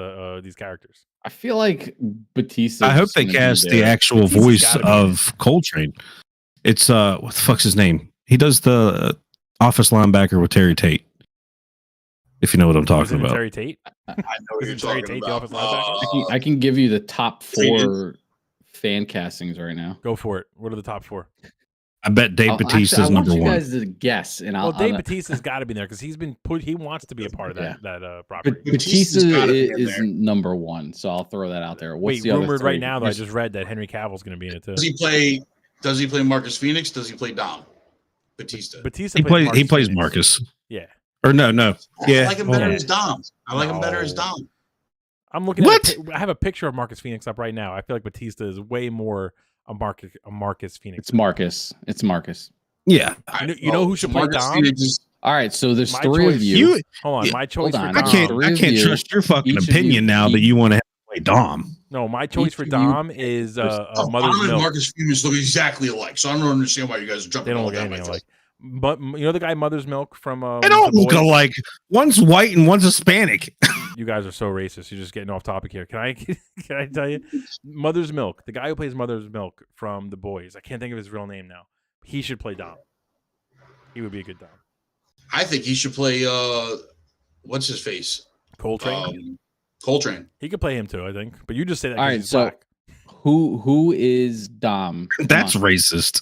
these characters? I feel like Batista. I hope they cast the actual Batista's voice gotta be in of Coltrane. It's what the fuck's his name? He does the office linebacker with Terry Tate. If you know what I'm talking about. Terry Tate. I know what you're Isn't Terry talking Tate the about. office linebacker? I can give you the top Traded. 4 fan castings right now. Go for it. What are the top 4? I bet Dave Bautista's I want number you one. guys to guess, and Well, I'll. Dave Batista's got to be there because he's been put. He wants to be a part of that property. Batista's Batista gotta be in is there. number 1, so I'll throw that out there. What's Wait, the other rumored 3? right now that I Here's- just read that Henry Cavill's going to be in it too. Does he play Marcus Phoenix? Does he play Dom? Batista. Batista He plays Phoenix. Marcus. Yeah, Or no. I Yeah. like him better Yeah. as Dom. I like him better as No. Dom. I'm looking What? at. I have a picture of Marcus Phoenix up right now. I feel like Batista is way more a Marcus Phoenix. It's Marcus. It's Marcus. Yeah. You know who should play Marcus Dom? Phoenix is- All right, so there's My 3 choice. of you. You Hold on, Yeah, my choice for on. Dom. I can't Three of you, trust your fucking each of you opinion now that eat- you want to play Dom. No, my choice Each for of you- Dom is Oh, Mother's Dom and Milk. Marcus Phoenix look exactly alike, so I don't understand why you guys are They jumping don't all look down my anything throat. alike. But you know the guy Mother's Milk from They don't The look Boys? alike. One's white and one's Hispanic. You guys are so racist. You're just getting off topic here. Can I can I tell you? Mother's Milk, the guy who plays Mother's Milk from The Boys. I can't think of his real name now. He should play Dom. He would be a good Dom. I think he should play what's his face? Coltrane. Coltrane. He could play him too, I think. But you just say that. All 'cause right, he's so black. who is Dom? Come That's on. racist.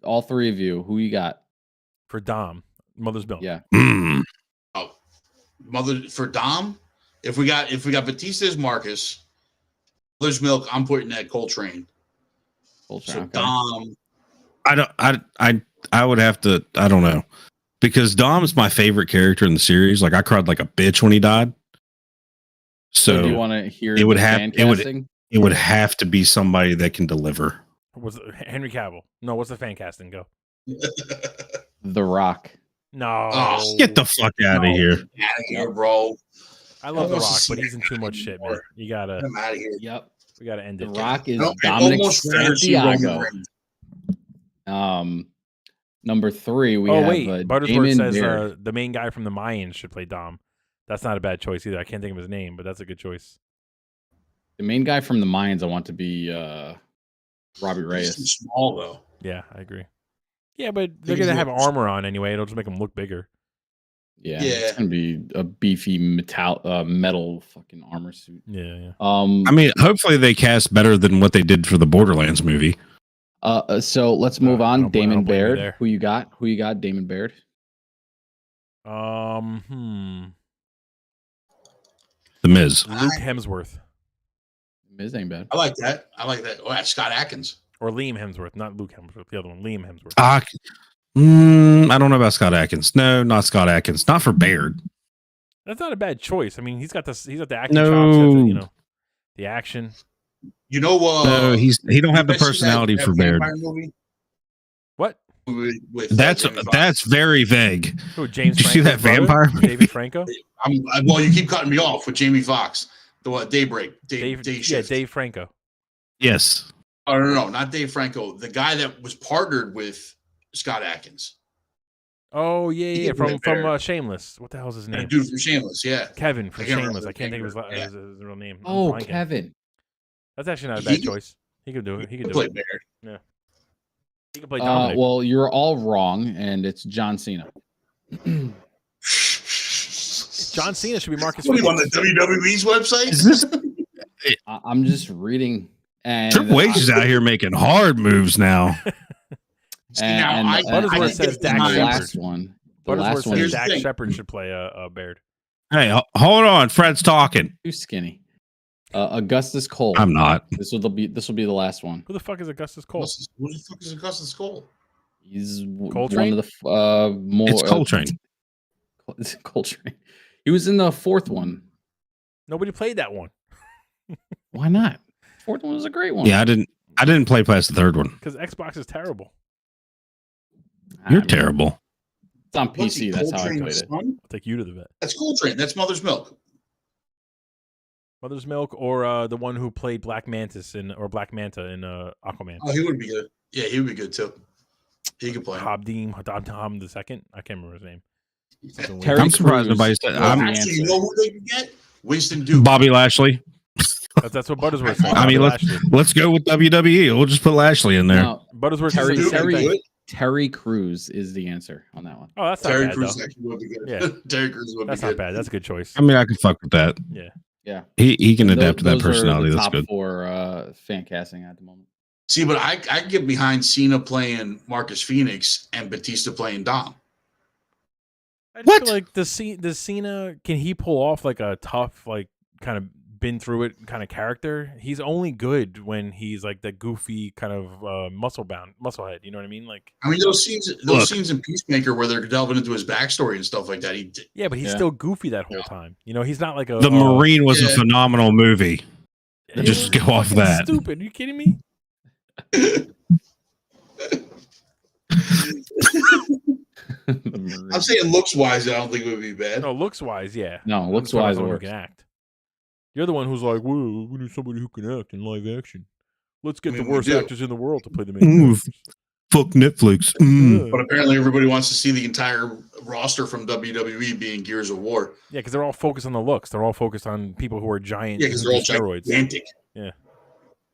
All 3 of you. Who you got? For Dom, Mother's Milk. Yeah. Mm. Mother for Dom. If we got Batista as Marcus, Mother's Milk, I'm putting that Coltrane. Coltrane, So okay. Dom, I would have to. I don't know, because Dom's my favorite character in the series. Like I cried like a bitch when he died. So do you So want to hear it would the have- fan it would- casting? it would have to be somebody that can deliver. Was Henry Cavill? No, what's the fan casting? Go. The Rock. No. Oh, Get the fuck out of here. Out of here, bro. I love The wants to Rock, see but he's in that too guy much shit, man. anymore. You gotta. I'm out of here. Yep. We gotta end The it. Rock is I Dominic almost rather see Roman Santiago. Reigns. Number 3, we Oh have wait, Buttersworth Damon says Baird. the main guy from the Mayans should play Dom. That's not a bad choice either. I can't think of his name, but that's a good choice. The main guy from the Mayans I want to be Robbie He's too Reyes. small though. Yeah, I agree. Yeah, but they're He's gonna have not- armor on anyway. It'll just make him look bigger. Yeah, Yeah. it's gonna be a beefy metal fucking armor suit. Yeah. I mean, hopefully they cast better than what they did for the Borderlands movie. So let's move I on. don't blame Damon you Baird. there. Who you got? Damon Baird. The Miz. Luke Hemsworth Miz ain't bad. I like that. Oh, that's Scott Atkins. or Liam Hemsworth, not Luke Hemsworth. The other one, Liam Hemsworth. I don't know about Scott Atkins. No, not Scott Atkins. Not for Baird. That's not a bad choice. I mean, he's got the acting No. chops. He's got the, the action. You know what? No, he don't have the you guys see personality that for Baird. vampire movie What? with, That's Jamie Foxx? that's very vague. Who? James. Did you see that Franco's brother? vampire? David Franco. Well, you keep cutting me off with Jamie Foxx. The what? Daybreak. Day Yeah, shift. Dave Franco. Yes. Oh, no, not Dave Franco. The guy that was partnered with Scott Atkins. Oh yeah, He yeah. can play From Baird. Shameless. What the hell's his The name? dude from Shameless, yeah. Kevin from I can't Shameless. remember I can't think of his, his name. his real name. I'm Oh, blanking. Kevin. That's actually not a He bad can- choice. He could do it. He could do Play it. Baird. He could play Dominic. Well, you're all wrong, and it's John Cena. John Cena should be Marcus What are you on Phoenix. the WWE's website? Is this I'm just reading, and Triple H is out here making hard moves now? See, now, I Buttersworth can says get Dak the behind- Shepard. last one. The Buttersworth last one says Here's is the Dak thing. Shepard should play a Baird. Hey, hold on. Fred's talking. too skinny. Augustus Cole. I'm not. This will be the last one. Who the fuck is Augustus Cole? What the fuck is Augustus Cole? He's Coltrane? one of the more. It's Coltrane. It's Coltrane. He was in the 4th one. Nobody played that one Why not? 4th one was a great one. Yeah, I didn't play past the third one. because Xbox is terrible. You're I mean, terrible. It's on What's he, PC. That's how I Coltrane's played it. son? I'll take you to the vet. That's Coltrane. That's Mother's Milk. Mother's Milk or the one who played Black Mantis or Black Manta in Aquaman. Oh, he would be good. Yeah, he would be good too. He could play. Habdim the second. I can't remember his name. Something weird. Terry I'm surprised Crews nobody said. was I'm the Actually, you answer. know who they could get? Winston Duke. Bobby Lashley. That's what Buttersworth said. I mean, Lashley. let's go with WWE. We'll just put Lashley in there. No, Buttersworth Terry- said the same Duke would be thing. good. Terry Crews is the answer on that one. Oh, that's not Terry bad Crews though. actually would be good. Yeah. Terry Crews would That's be not good. bad. That's a good choice. I mean, I can fuck with that. Yeah. Yeah. He can Those- adapt to that those are personality. the That's top good. 4 fan casting at the moment. See, but I can get behind Cena playing Marcus Phoenix and Batista playing Dom. I just What? feel like does Cena, can he pull off like a tough, like kind of been through it kind of character? He's only good when he's like the goofy kind of musclehead. You know what I mean? Like, I mean, those scenes Look. in Peacemaker where they're delving into his backstory and stuff like that. yeah, but he's Yeah. still goofy that whole time. You know, he's not like a The Marine was a yeah. phenomenal movie. Yeah, Just he's go off fucking that. Stupid. Are you kidding me? I'm saying looks wise, I don't think it would be bad. No, looks wise, yeah. No, I'm looks talking about wise someone who works. can act. You're the one who's like, "Whoa, we need somebody who can act in live action. Let's get I mean, the we worst do. actors in the world to play the main Ooh. characters." Fuck Netflix. Mm. But apparently, everybody wants to see the entire roster from WWE being Gears of War. Yeah, because they're all focused on the looks. They're all focused on people who are giant. Yeah, because who they're all do steroids. gigantic.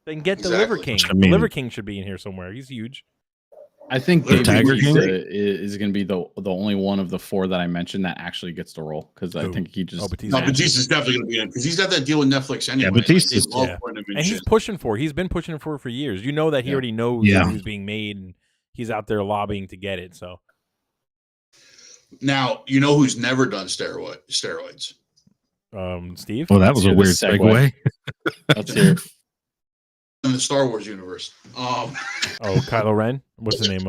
They can get the Exactly. Liver King. I The mean- Liver King should be in here somewhere. He's huge. I think Little David Tiger King? is going to be the only one of the 4 that I mentioned that actually gets the role because I Who? think he just Oh, Batista. No, Batista's definitely going to be in because he's got that deal with Netflix anyway. Batista's- They love yeah. putting him in And he's shit. pushing for. He's been pushing for years. You know that he Yeah. already knows Yeah. who's being made, and he's out there lobbying to get it. So Now, you know who's never done steroids? Steve. Well, that was a Let's weird hear the segue. segue. let's hear. In the Star Wars universe. Oh, Kylo Ren. What's the name?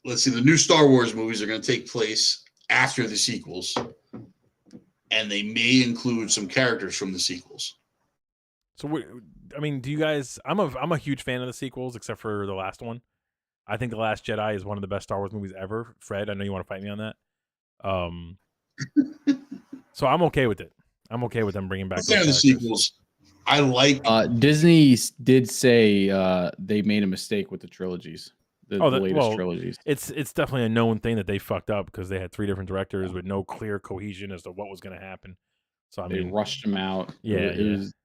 Let's see. The new Star Wars movies are going to take place after the sequels, and they may include some characters from the sequels. So I mean, do you guys? I'm a huge fan of the sequels, except for the last one. I think The Last Jedi is one of the best Star Wars movies ever. Fred, I know you want to fight me on that. So I'm okay with it. I'm okay with them bringing back those fan of the characters. sequels. I like Disney did say they made a mistake with the trilogies, the latest trilogies. It's definitely a known thing that they fucked up because they had 3 different directors with no clear cohesion as to what was going to happen. So I They mean, rushed them out. Yeah,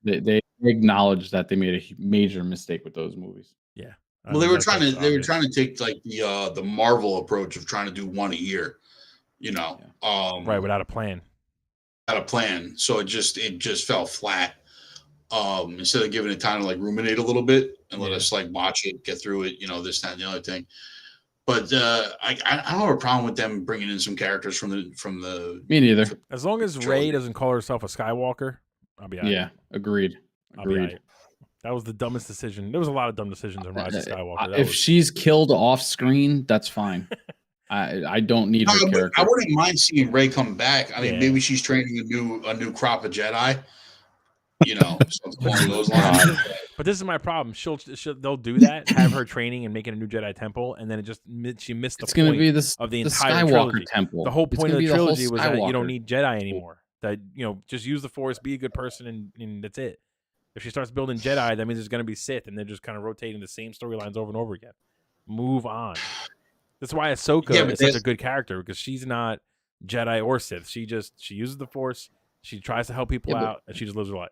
They acknowledged that they made a major mistake with those movies. yeah. well, they were trying to take like the Marvel approach of trying to do one a year, you know, right, without a plan. Without a plan. So it just fell flat. Instead of giving it time to like ruminate a little bit and let us like watch it, get through it, you know, this, that, and the other thing. But I don't have a problem with them bringing in some characters from the. Me neither. As long as Rey doesn't call herself a Skywalker, I'll be all right. Yeah, agreed. I'll be all right. That was the dumbest decision. There was a lot of dumb decisions in Rise of Skywalker. If she's killed off screen, that's fine. I don't need her character. I wouldn't mind seeing Rey come back. I mean, maybe she's training a new crop of Jedi. You know, something along those lines. But this is my problem. They'll do that, have her training and making a new Jedi temple, and then she missed the point be of the entire Skywalker trilogy. temple. The whole point of the trilogy was that you Skywalker. don't need Jedi anymore. That, you know, just use the Force, be a good person, and that's it. If she starts building Jedi, that means there's going to be Sith, and they're just kind of rotating the same storylines over and over again. Move on. That's why Ahsoka is such a good character, because she's not Jedi or Sith. She uses the Force, she tries to help people out, and she just lives her life.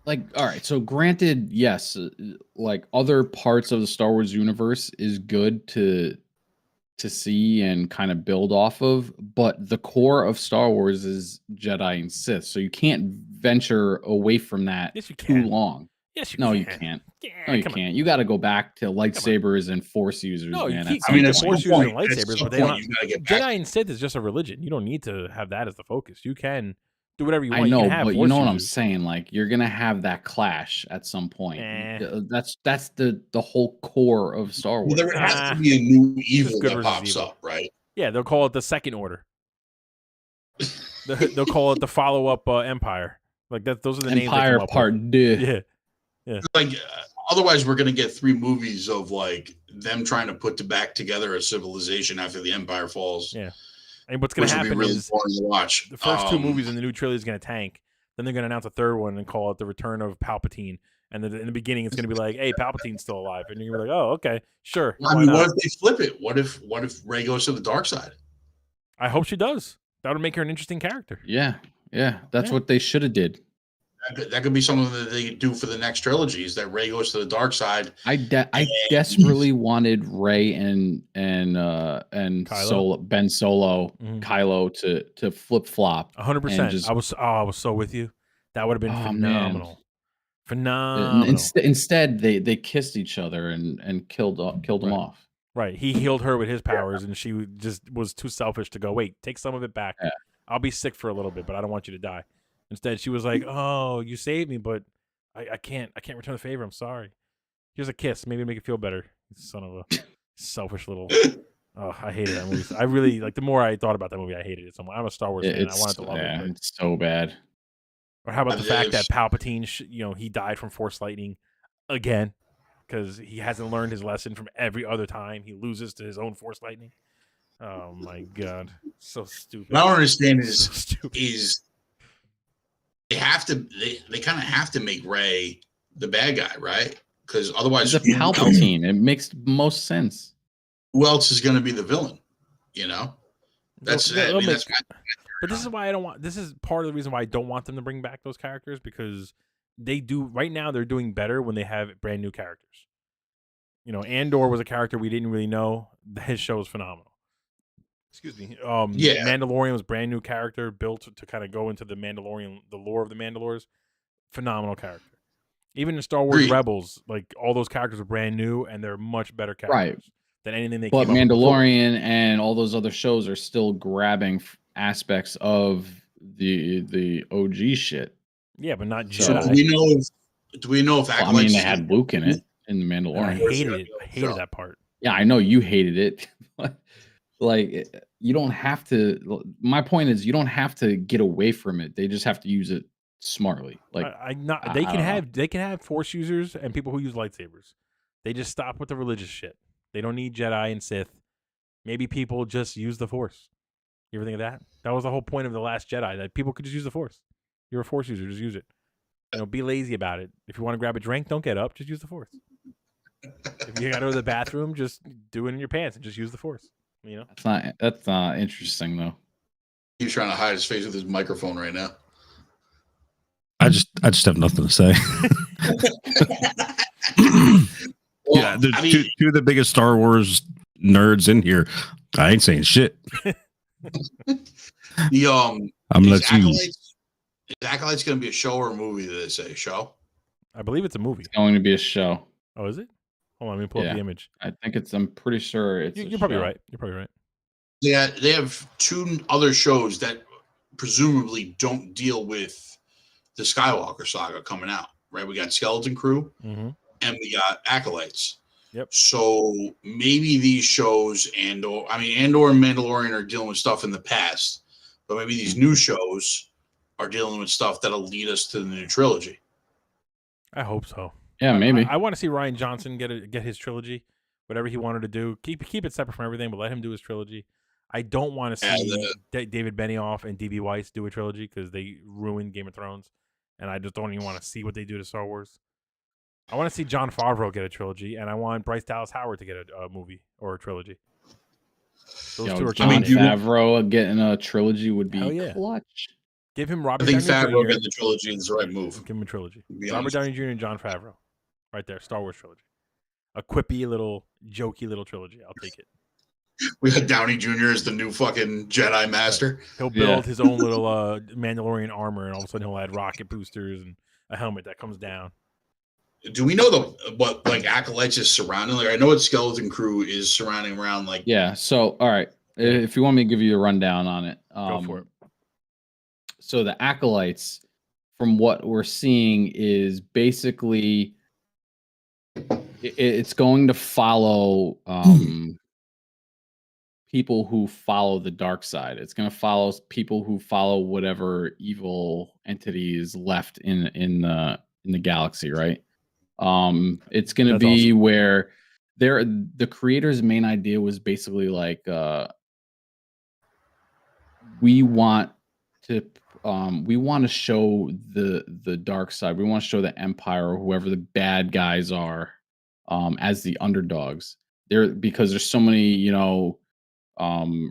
Like, all right, so granted, yes, like other parts of the Star Wars universe is good to see and kind of build off of, but the core of Star Wars is Jedi and Sith, so you can't venture away from that too long. Yes, you no, can. you can't. Yeah, no, you can't. You got to go back to lightsabers and Force users. No, man. I mean, there's Force users and lightsabers, but they don't. Jedi and Sith is just a religion. You don't need to have that as the focus. You can do whatever you want. I know, you can have but Force you know what I'm users. saying. Like, you're gonna have that clash at some point. That's the whole core of Star Wars. Well, there has to be a new evil that pops up, right? Yeah, they'll call it the Second Order. They'll call it the follow-up Empire. Like that. Those are the names. Empire Part Deux. Yeah, yeah. Like otherwise, we're gonna get 3 movies of like them trying to put back together a civilization after the Empire falls. Yeah. And what's going to happen is boring to watch. The first 2 movies in the new trilogy is going to tank. Then they're going to announce a 3rd one and call it the Return of Palpatine. And then in the beginning, it's going to be like, "Hey, Palpatine's still alive," and you're like, "Oh, okay, sure." I mean, what if they flip it? What if Rey goes to the dark side? I hope she does. That would make her an interesting character. Yeah, that's what they should have did. That could be something that they do for the next trilogy. Is that Rey goes to the dark side? I desperately wanted Rey and Kylo? Ben Solo, Kylo to flip flop. 100%. I was so with you. That would have been phenomenal. Man. Phenomenal. Instead, they kissed each other and killed them off. Right. He healed her with his powers, and she just was too selfish to go, "Wait, take some of it back. Yeah. I'll be sick for a little bit, but I don't want you to die." Instead, she was like, "Oh, you saved me, but I can't return the favor. I'm sorry. Here's a kiss. Maybe make it feel better." Son of a selfish little. Oh, I hated that movie. I really like. The more I thought about that movie, I hated it so much. I'm a Star Wars fan. I wanted to love it. It's so bad. Or how about the fact that Palpatine, he died from Force lightning again because he hasn't learned his lesson from every other time he loses to his own Force lightning. Oh my god, so stupid. What I don't understand is they kind of have to make Rey the bad guy, right? Because otherwise, it's a Palpatine. It makes most sense. Who else is going to be the villain? You know, that's. But this is why I don't want. This is part of the reason why I don't want them to bring back those characters, because they do right now. They're doing better when they have brand new characters. Andor was a character we didn't really know. His show was phenomenal. Excuse me. Mandalorian was a brand new character built to kind of go into the lore of the Mandalores. Phenomenal character. Even in Star Wars Rebels, like all those characters are brand new and they're much better characters than anything they. But Mandalorian and all those other shows are still grabbing aspects of the OG shit. Yeah, but not Jedi. So do we know if I mean, they had Luke in it in the Mandalorian. I hated it. I hated that part. Yeah, I know you hated it. Like, you don't have to. My point is, you don't have to get away from it. They just have to use it smartly. Like they I don't know. can have Force users and people who use lightsabers. They just stop with the religious shit. They don't need Jedi and Sith. Maybe people just use the Force. You ever think of that? That was the whole point of The Last Jedi, that people could just use the Force. You're a Force user, just use it. Be lazy about it. If you want to grab a drink, don't get up, just use the Force. If you got to go to the bathroom, just do it in your pants and just use the Force. That's not interesting though. He's trying to hide his face with his microphone right now. I just have nothing to say. Well, yeah, there's two of the biggest Star Wars nerds in here. I ain't saying shit. I'm let you. Is Acolytes going to be a show or a movie? Did they say show? I believe it's a movie. It's going to be a show. Oh, is it? Hold on, let me pull up the image. I think I'm pretty sure it's. You're probably right. You're probably right. Yeah, they have 2 other shows that presumably don't deal with the Skywalker saga coming out. Right? We got Skeleton Crew, and we got Acolytes. Yep. So maybe these shows Andor and Mandalorian are dealing with stuff in the past, but maybe these new shows are dealing with stuff that'll lead us to the new trilogy. I hope so. Yeah, maybe. I want to see Rian Johnson get his trilogy, whatever he wanted to do. Keep it separate from everything, but let him do his trilogy. I don't want to see David Benioff and D.B. Weiss do a trilogy because they ruined Game of Thrones, and I just don't even want to see what they do to Star Wars. I want to see Jon Favreau get a trilogy, and I want Bryce Dallas Howard to get a movie or a trilogy. Those two are Jon Favreau getting a trilogy would be clutch. Give him Robert. I think Downey Favreau Jr. getting the trilogy is the right move. Give him a trilogy. Robert Downey Jr. and Jon Favreau, right there. Star Wars trilogy. A quippy little, jokey little trilogy. I'll take it. We had Downey Jr. as the new fucking Jedi Master. Right. He'll build his own little Mandalorian armor, and all of a sudden he'll add rocket boosters and a helmet that comes down. Do we know what Acolytes is surrounding? Like, I know what Skeleton Crew is surrounding around. Like, yeah. So, all right, if you want me to give you a rundown on it, go for it. So the Acolytes, from what we're seeing, is basically it's going to follow people who follow the dark side. It's going to follow people who follow whatever evil entity is left in the galaxy, right? It's going to be awesome. Where the creator's main idea was basically like we want to show the dark side. We want to show the Empire or whoever the bad guys are as the underdogs. Because there's so many,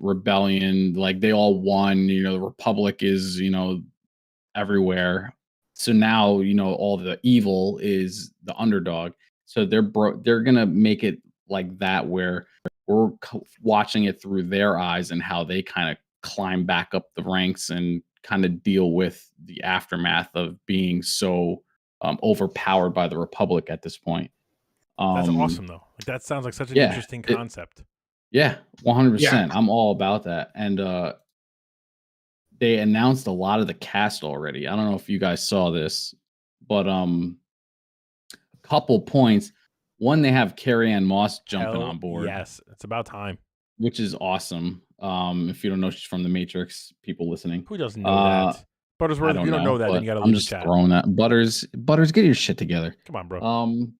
rebellion, like they all won, the Republic is, everywhere. So now, all the evil is the underdog. So they're going to make it like that, where we're watching it through their eyes and how they kind of climb back up the ranks and kind of deal with the aftermath of being so overpowered by the Republic at this point. That's awesome, though. Like, that sounds like such an interesting concept. 100%. Yeah. I'm all about that. And they announced a lot of the cast already. I don't know if you guys saw this, but a couple points. One, they have Carrie-Anne Moss jumping on board. Yes, it's about time. Which is awesome. If you don't know, she's from The Matrix. People listening, who doesn't know that? Buttersworth, if you don't know that, then you got to leave the chat. I'm just throwing that. Butters, get your shit together. Come on, bro.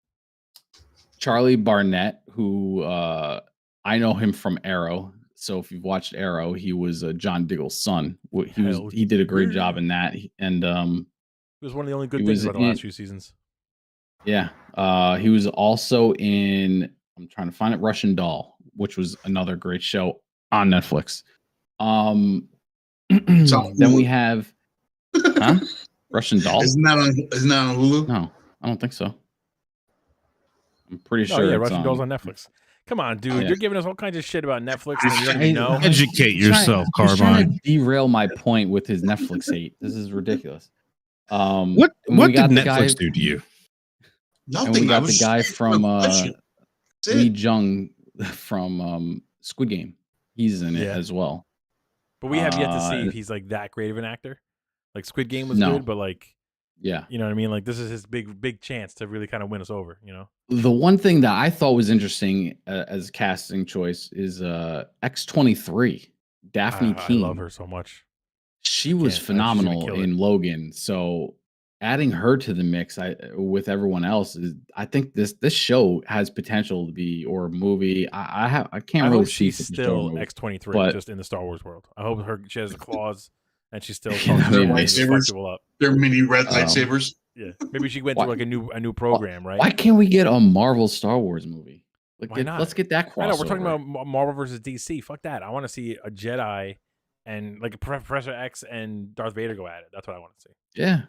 Charlie Barnett, who I know him from Arrow. So if you've watched Arrow, he was John Diggle's son. He did a great job in that, and he was one of the only good things about the last few seasons. Yeah, he was also in. I'm trying to find it. Russian Doll, which was another great show on Netflix. Then we have Russian Doll. Isn't that on Hulu? No, I don't think so. I'm pretty sure. Yeah, Russian Doll's on Netflix. Come on, dude. You're giving us all kinds of shit about Netflix and you don't even know. Educate yourself, Carbine. Trying to derail my point with his Netflix hate. This is ridiculous. What did Netflix do to you? Nothing. And we got the guy from Lee Jung from Squid Game. He's in it as well. But we have yet to see if he's like that great of an actor. Like Squid Game was good, but like, you know what I mean? Like, this is his big chance to really kind of win us over, The one thing that I thought was interesting as a casting choice is X-23, Daphne Keane. I love her so much. She was She's gonna phenomenal kill it. in Logan. So adding her to the mix, with everyone else, I think this show has potential to be, or movie. I can't I really hope see she's for sure still movie, X-23 but just in the Star Wars world. I hope she has the claws and she still Yeah, talks that'd to be them and nice. just fucks people up. They're mini red Um, lightsabers. Yeah, maybe she went Why- through like a new program, right? why can't we get a Marvel Star Wars movie? Why not? Let's get that crossover. I know we're talking about Marvel versus DC. Fuck that. I want to see a Jedi and like Professor X and Darth Vader go at it. That's what I want to see. Yeah.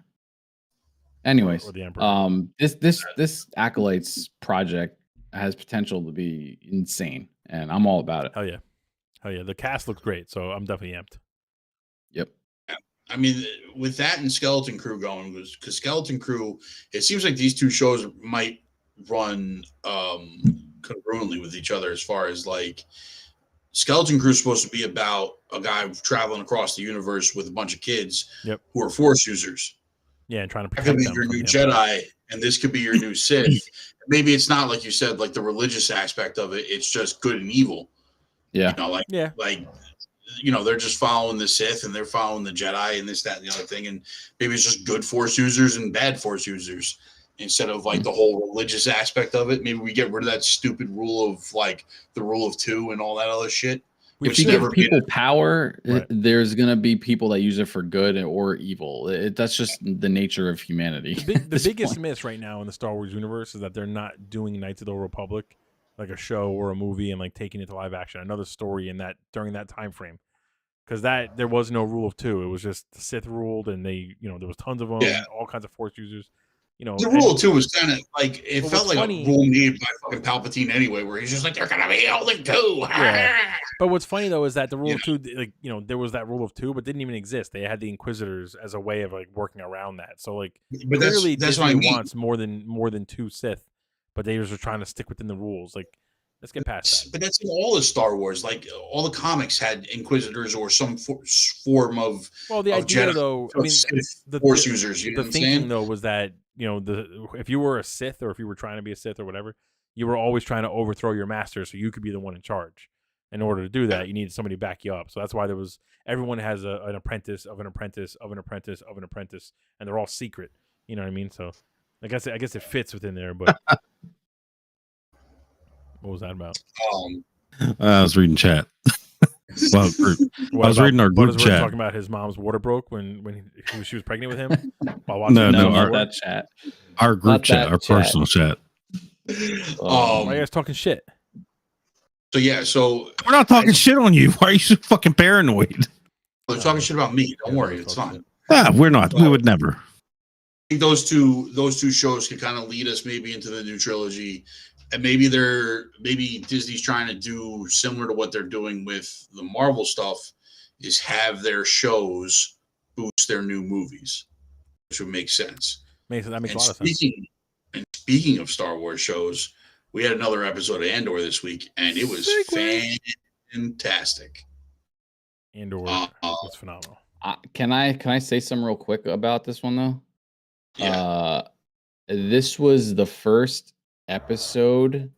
Anyways, Or the Emperor. this Acolytes project has potential to be insane, and I'm all about it. Hell yeah. Hell yeah. The cast looks great, so I'm definitely amped. Yep. I mean, with that and Skeleton Crew going, because Skeleton Crew, it seems like these two shows might run congruently with each other as far as like Skeleton Crew is supposed to be about a guy traveling across the universe with a bunch of kids who are Force users. Yeah, and trying to That protect could be them your from new the Empire. Jedi, and this could be your new Sith. Maybe it's not like you said, like the religious aspect of it. It's just good and evil. Yeah. You know, like Yeah. they're just following the Sith and they're following the Jedi and this, that, and the other thing. And maybe it's just good Force users and bad Force users instead of like the whole religious aspect of it. Maybe we get rid of that stupid rule of like the rule of two and all that other shit. If you give people power, Right. there's gonna be people that use it for good or evil. That's just the nature of humanity. The biggest miss right now in the Star Wars universe is that they're not doing Knights of the Old Republic like a show or a movie and like taking it to live action, another story in that during that time frame. Because there was no rule of two. It was just the Sith ruled, and there was tons of them, all kinds of Force users. The rule of two was kind of like it Well, felt what's like funny- a rule made by fucking Palpatine anyway, where he's just like they're gonna be holding two. Yeah. But what's funny though is that the rule of two, like there was that rule of two, but didn't even exist. They had the Inquisitors as a way of like working around that. So like But clearly that's Disney what I mean. wants more than two Sith, but they just are trying to stick within the rules. Like let's get past that. But that's in all of Star Wars. Like all the comics had Inquisitors or some form of. Well, the of idea Jedi, though, I mean, the Force users. You know the what I'm thinking saying? though was that if you were a Sith or if you were trying to be a Sith or whatever, you were always trying to overthrow your master so you could be the one in charge. In order to do that, you needed somebody to back you up. So that's why everyone has an apprentice of an apprentice of an apprentice of an apprentice, and they're all secret. You know what I mean? So I guess it fits within there. But what was that about? I was reading chat. Well, I was reading our group Buttersworth chat. talking about his mom's water broke when she was pregnant with him while watching. No, not that chat. Our group Not chat, that our chat. personal chat. Why are you guys talking shit? So yeah, so We're not talking shit on you. Why are you so fucking paranoid? they're talking shit about me. Don't worry, it's fine. Ah, we're not. We would never. I think those two shows can kind of lead us maybe into the new trilogy, and maybe Disney's trying to do similar to what they're doing with the Marvel stuff, is have their shows boost their new movies, which would make sense. That makes And a lot of sense. speaking of Star Wars shows, we had another episode of Andor this week, and it was fantastic. Andor was phenomenal. Can I say something real quick about this one though? Yeah. This was the first episode.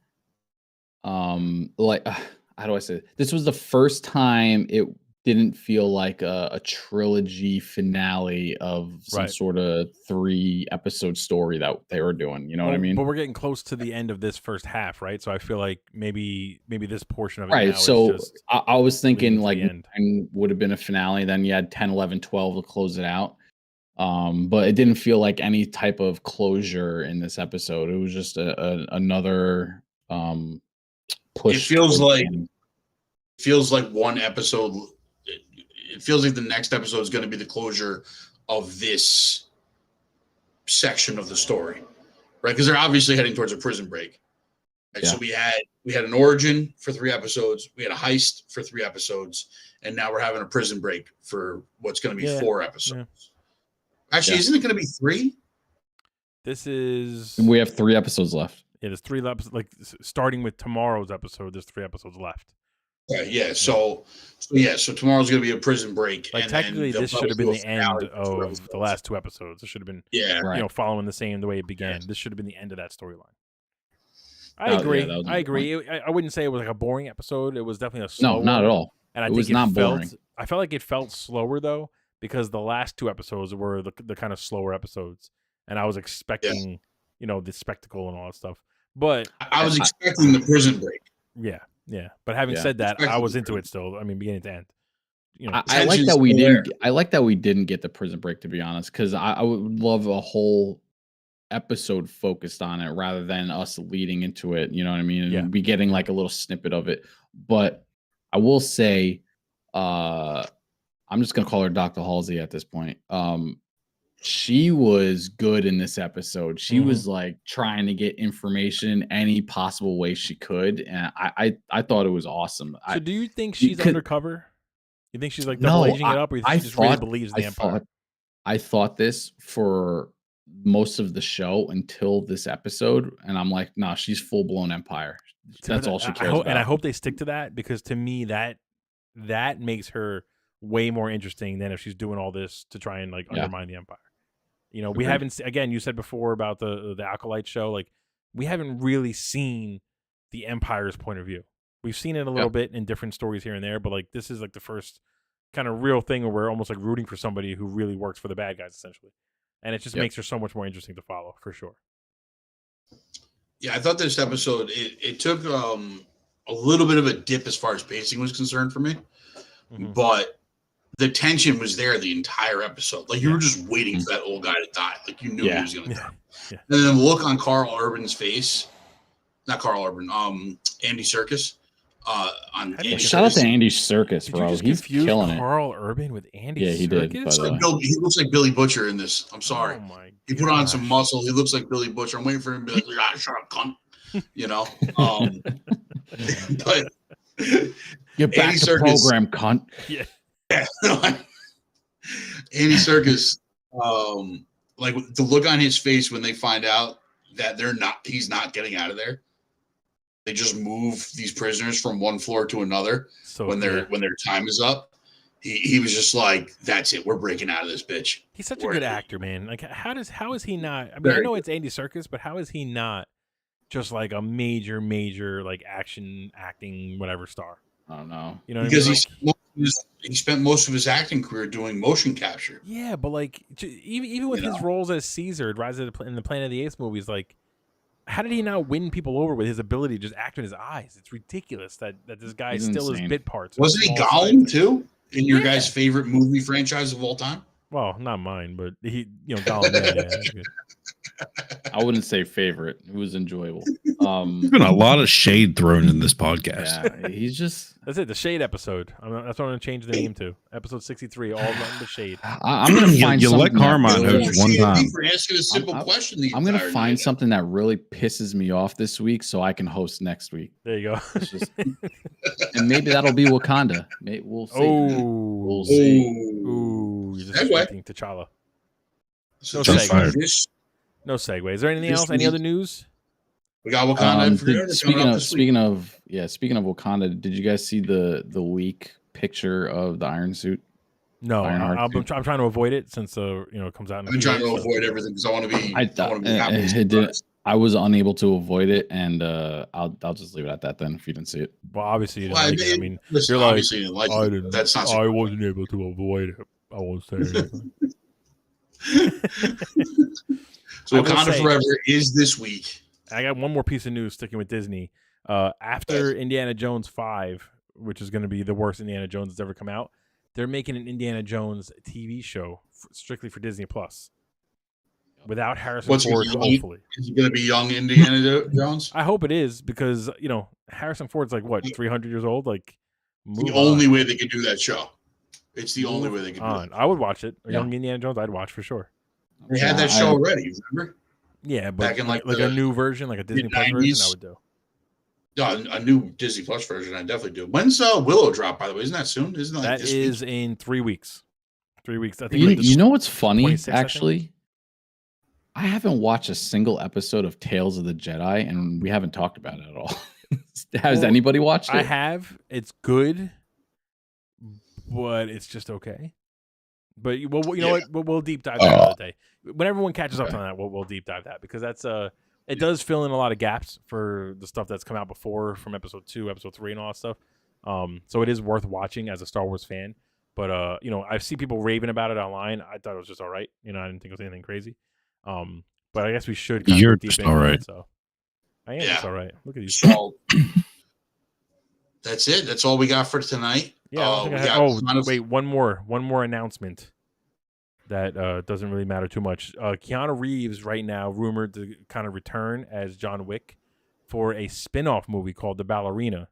How do I say it? This was the first time it didn't feel like a trilogy finale of some Right. sort of 3-episode story that they were doing. You know what I mean? But we're getting close to the end of this first half, right? So I feel like maybe this portion of it Right. now So is just I was thinking leading like to the end. 9 would have been a finale. Then you had 10, 11, 12 to close it out. But it didn't feel like any type of closure in this episode. It was just another push. It feels towards like the end. one episode. It feels like the next episode is going to be the closure of this section of the story, right? Because they're obviously heading towards a prison break. Right? Yeah. So we had an origin for 3 episodes, we had a heist for 3 episodes, and now we're having a prison break for what's going to be 4 episodes. Actually, isn't it going to be 3? This is We have 3 episodes left. yeah. There's 3 episodes. Like starting with tomorrow's episode, there's 3 episodes left. Yeah. So tomorrow's going to be a prison break. Like and then technically, they'll this should have been probably the do a end finale for 2 of episodes. the last 2 episodes. This should have been Yeah. Right. following the way it began. This should have been the end of that storyline. I Yeah, agree. that was I my agree. I wouldn't say it was like a boring episode. It was definitely a slow No, not at all. And I It think was not boring. I felt like it felt slower though because the last 2 episodes were the kind of slower episodes, and I was expecting, the spectacle and all that stuff. But I was expecting the prison break. yeah. But having said that, I was into it still. I mean, beginning to end. I like that we didn't. I like that we didn't get the prison break, to be honest, because I would love a whole episode focused on it rather than us leading into it. You know what I mean? And be getting like a little snippet of it. But I will say, I'm just gonna call her Dr. Halsey at this point. She was good in this episode. She was like trying to get information any possible way she could, and I thought it was awesome. So, do you think she's undercover? You think she's like double aging it up, or you think she just really believes in the Empire? I thought this for most of the show until this episode, and I'm like, no, she's full blown Empire. That's all she cares about. And I hope they stick to that, because to me that makes her way more interesting than if she's doing all this to try and like undermine the Empire. We haven't, again, you said before about the Acolyte show, like we haven't really seen the Empire's point of view. We've seen it a little bit in different stories here and there, but like this is like the first kind of real thing where we're almost like rooting for somebody who really works for the bad guys, essentially. And it just makes her so much more interesting to follow, for sure. Yeah, I thought this episode, it took a little bit of a dip as far as pacing was concerned for me, but the tension was there the entire episode. Like you were just waiting for that old guy to die. Like you knew he was going to die. Yeah. And then the look on Carl Urban's face, not Carl Urban, Andy Serkis. Shout out to Andy Serkis, bro. He's killing Carl Urban with Andy Serkis? Yeah, he did. By the way. He looks like Billy Butcher in this. I'm sorry. Oh my he put on some muscle. He looks like Billy Butcher. I'm waiting for him to be like, shut up, cunt. But get back to program, cunt. Yeah. Andy Serkis, like the look on his face when they find out that he's not getting out of there. They just move these prisoners from one floor to another when their time is up. He was just like, that's it. We're breaking out of this bitch. He's such a good actor, man. Like how is he not? I mean, I know it's Andy Serkis, but how is he not just like a major like acting whatever star? I don't know. Because he spent most of his acting career doing motion capture. Yeah, but like even with his roles as Caesar, Rise of in the Planet of the Apes movies, like how did he not win people over with his ability to just act in his eyes? It's ridiculous that this guy still has bit parts. Wasn't he Gollum too in your guys' favorite movie franchise of all time? Well, not mine, but Gollum. I wouldn't say favorite. It was enjoyable. There's been a lot of shade thrown in this podcast. Yeah, he's just... That's it, the shade episode. That's what I'm going to change the name to. Episode 63, all nothing but shade. I'm going to find something... let Carmine host one time. For asking a simple question I'm going to find something that really pisses me off this week so I can host next week. There you go. And maybe that'll be Wakanda. We'll see. We'll see. Ooh, you're just expecting T'Challa. So no segue. Is there anything else? Any other news? We got Wakanda. Speaking of Wakanda, did you guys see the leak picture of the Iron Suit? No, I'm trying to avoid it since it comes out. I've been trying to avoid everything because I want to be. I was unable to avoid it, and I'll just leave it at that. Then, if you didn't see it, well, obviously you didn't like it. I mean, listen, you're like, you didn't like it. That's not. I wasn't able to avoid it. I won't say anything. So Wakanda Forever is this week. I got one more piece of news sticking with Disney. After Indiana Jones 5, which is going to be the worst Indiana Jones that's ever come out, they're making an Indiana Jones TV show strictly for Disney Plus. Without Harrison Ford, hopefully. Is it going to be young Indiana Jones? I hope it is because, Harrison Ford's like, what, 300 years old? Like, the only way they could do that show. It's the only way they could do it. I would watch it. Young Indiana Jones, I'd watch for sure. They had that show already, remember? Yeah, but back in like a new version, like a Disney Plus version, I would do. No, a new Disney Plus version, I definitely do. When's Willow drop, by the way? Isn't that soon? Isn't that like this is week? In 3 weeks. 3 weeks. I think. You know what's funny? Actually, I haven't watched a single episode of Tales of the Jedi, and we haven't talked about it at all. Has anybody watched it? I have. It's good, but it's just okay. But you know what? We'll deep dive that another day. When everyone catches up on that, we'll deep dive that because that's it does fill in a lot of gaps for the stuff that's come out before from episode 2, episode 3, and all that stuff. So it is worth watching as a Star Wars fan. But I've seen people raving about it online. I thought it was just all right. I didn't think it was anything crazy. But I guess we should. You're deep just into all right. it, so I am just all right. Look at you. So that's it. That's all we got for tonight. Yeah. Wait, one more announcement that doesn't really matter too much. Keanu Reeves right now rumored to kind of return as John Wick for a spin-off movie called The Ballerina.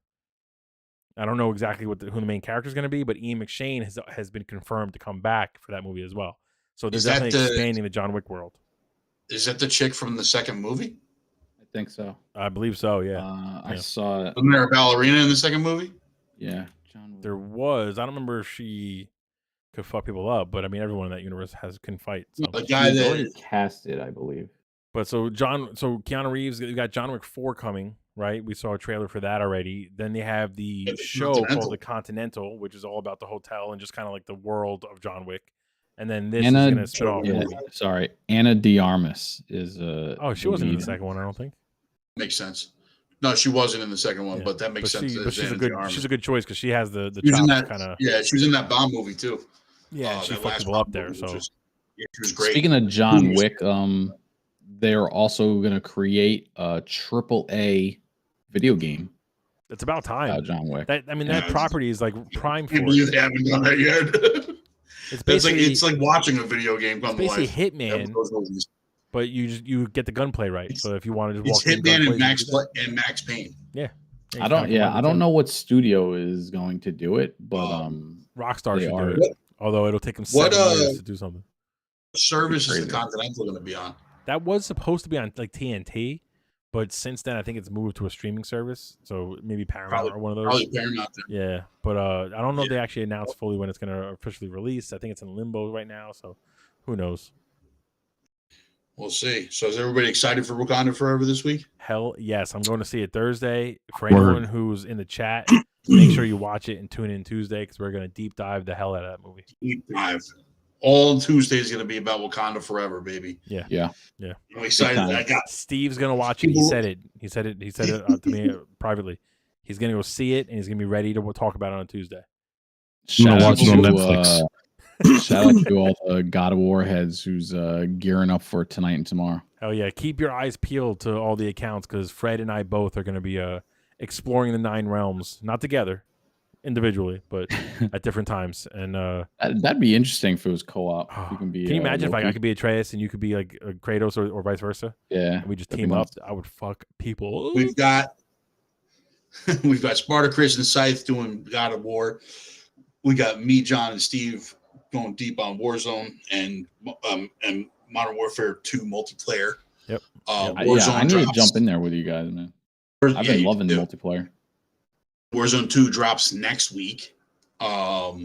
I don't know exactly who the main character is going to be, but Ian McShane has been confirmed to come back for that movie as well. So they're definitely expanding the John Wick world. Is that the chick from the second movie? I think so. I believe so. Yeah. I saw it. Wasn't there a ballerina in the second movie? Yeah, John Wick. There was. I don't remember if she could fuck people up, but I mean, everyone in that universe can fight. So. The guy He's that already casted, I believe. But so Keanu Reeves, you got John Wick 4 coming, right? We saw a trailer for that already. Then they have the show called The Continental, which is all about the hotel and just kind of like the world of John Wick. And then this is going to spin off. Yeah, sorry, Ana de Armas is she wasn't in the second one, I don't think. makes sense. No, she wasn't in the second one, but that makes sense. But she's a good choice because she has the chops kind of. Yeah, she was in that Bond movie too. Yeah, she fucked people up there. So she was great. Speaking of John Wick, they're also going to create a AAA video game. It's about time. John Wick. That property is like prime for I can't believe they haven't done that yet. It's like watching a video game come to life. It's basically Hitman, but you get the gunplay right. So if you want to just walk it's Hitman and Max Payne. Yeah. I don't know what studio is going to do it, but Rockstar should do it. Although it'll take them 7 years to do something. What service is the Continental going to be on? That was supposed to be on like TNT, but since then I think it's moved to a streaming service. So maybe Paramount or one of those. Probably Paramount. Yeah, but I don't know if they actually announced fully when it's going to officially release. I think it's in limbo right now, so who knows? We'll see. So is everybody excited for Wakanda Forever this week? Hell yes. I'm going to see it Thursday. For anyone who's in the chat, make sure you watch it and tune in Tuesday because we're going to deep dive the hell out of that movie. Deep dive. All Tuesday is going to be about Wakanda Forever, baby. Yeah. I'm excited. Steve's going to watch it. He said it to me privately. He's going to go see it, and he's going to be ready to talk about it on Tuesday. I'm going to watch it on Netflix. Shout out to all the God of War heads who's gearing up for tonight and tomorrow. Hell yeah. Keep your eyes peeled to all the accounts because Fred and I both are going to be exploring the 9 realms. Not together, individually, but at different times. And that'd be interesting if it was co-op. Can you imagine if I could be Atreus and you could be like Kratos or vice versa? Yeah. And we just team up. I would fuck people. We've got Spartacus and Scythe doing God of War. We got me, John, and Steve going deep on Warzone and Modern Warfare 2 multiplayer. Yep. I need to jump in there with you guys, man. I've been loving the multiplayer. Warzone 2 drops next week. So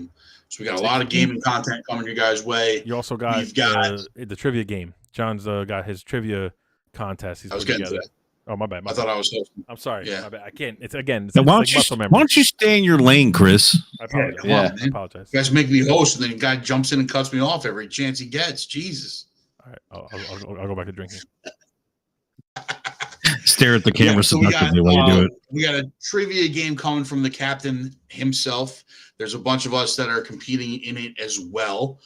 we got a lot of gaming content coming your guys' way. You also got the trivia game. John's got his trivia contest. I was getting to that. Oh, my bad. I thought I was hosting. I'm sorry. Yeah. My bad. I can't. It's again. Why don't you stay in your lane, Chris? I apologize. I apologize. You guys make me host, and then the guy jumps in and cuts me off every chance he gets. Jesus. All right. I'll go back to drinking. Stare at the camera seductively while you do it. We got a trivia game coming from the captain himself. There's a bunch of us that are competing in it as well.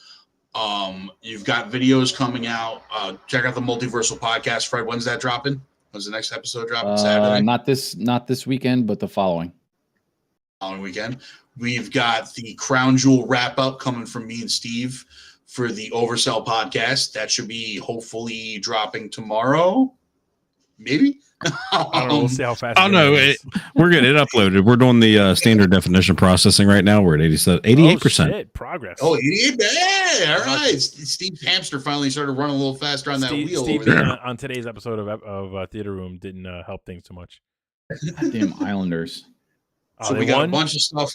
You've got videos coming out. Check out the Multiversal podcast. Fred, when's that dropping? When's the next episode dropping? Saturday? Not this weekend, but the following weekend. We've got the Crown Jewel wrap up coming from me and Steve for the Oversell podcast. That should be hopefully dropping tomorrow. Maybe. I don't know. We'll see how fast. Oh no, we're getting it uploaded. We're doing the standard definition processing right now. We're at 88%. Progress. 88. Yeah, all right. Steve's hamster finally started running a little faster on that wheel. Steve over there. On today's episode of Theater Room didn't help things too much. Damn Islanders. So we got a bunch of stuff.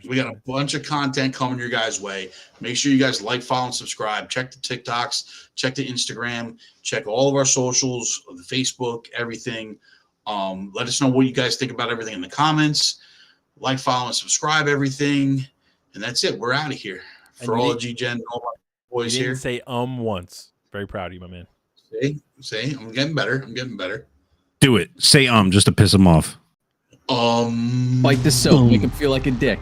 We got a Islanders. bunch of content coming your guys' way. Make sure you guys like, follow, and subscribe. Check the TikToks. Check the Instagram. Check all of our socials, the Facebook, everything. Let us know what you guys think about everything in the comments. Like, follow, and subscribe everything. And that's it. We're out of here. For all of G-Gen and all my boys you here. Didn't say once. Very proud of you, my man. See, I'm getting better. Do it. Say just to piss him off. Bite the soap, make him feel like a dick.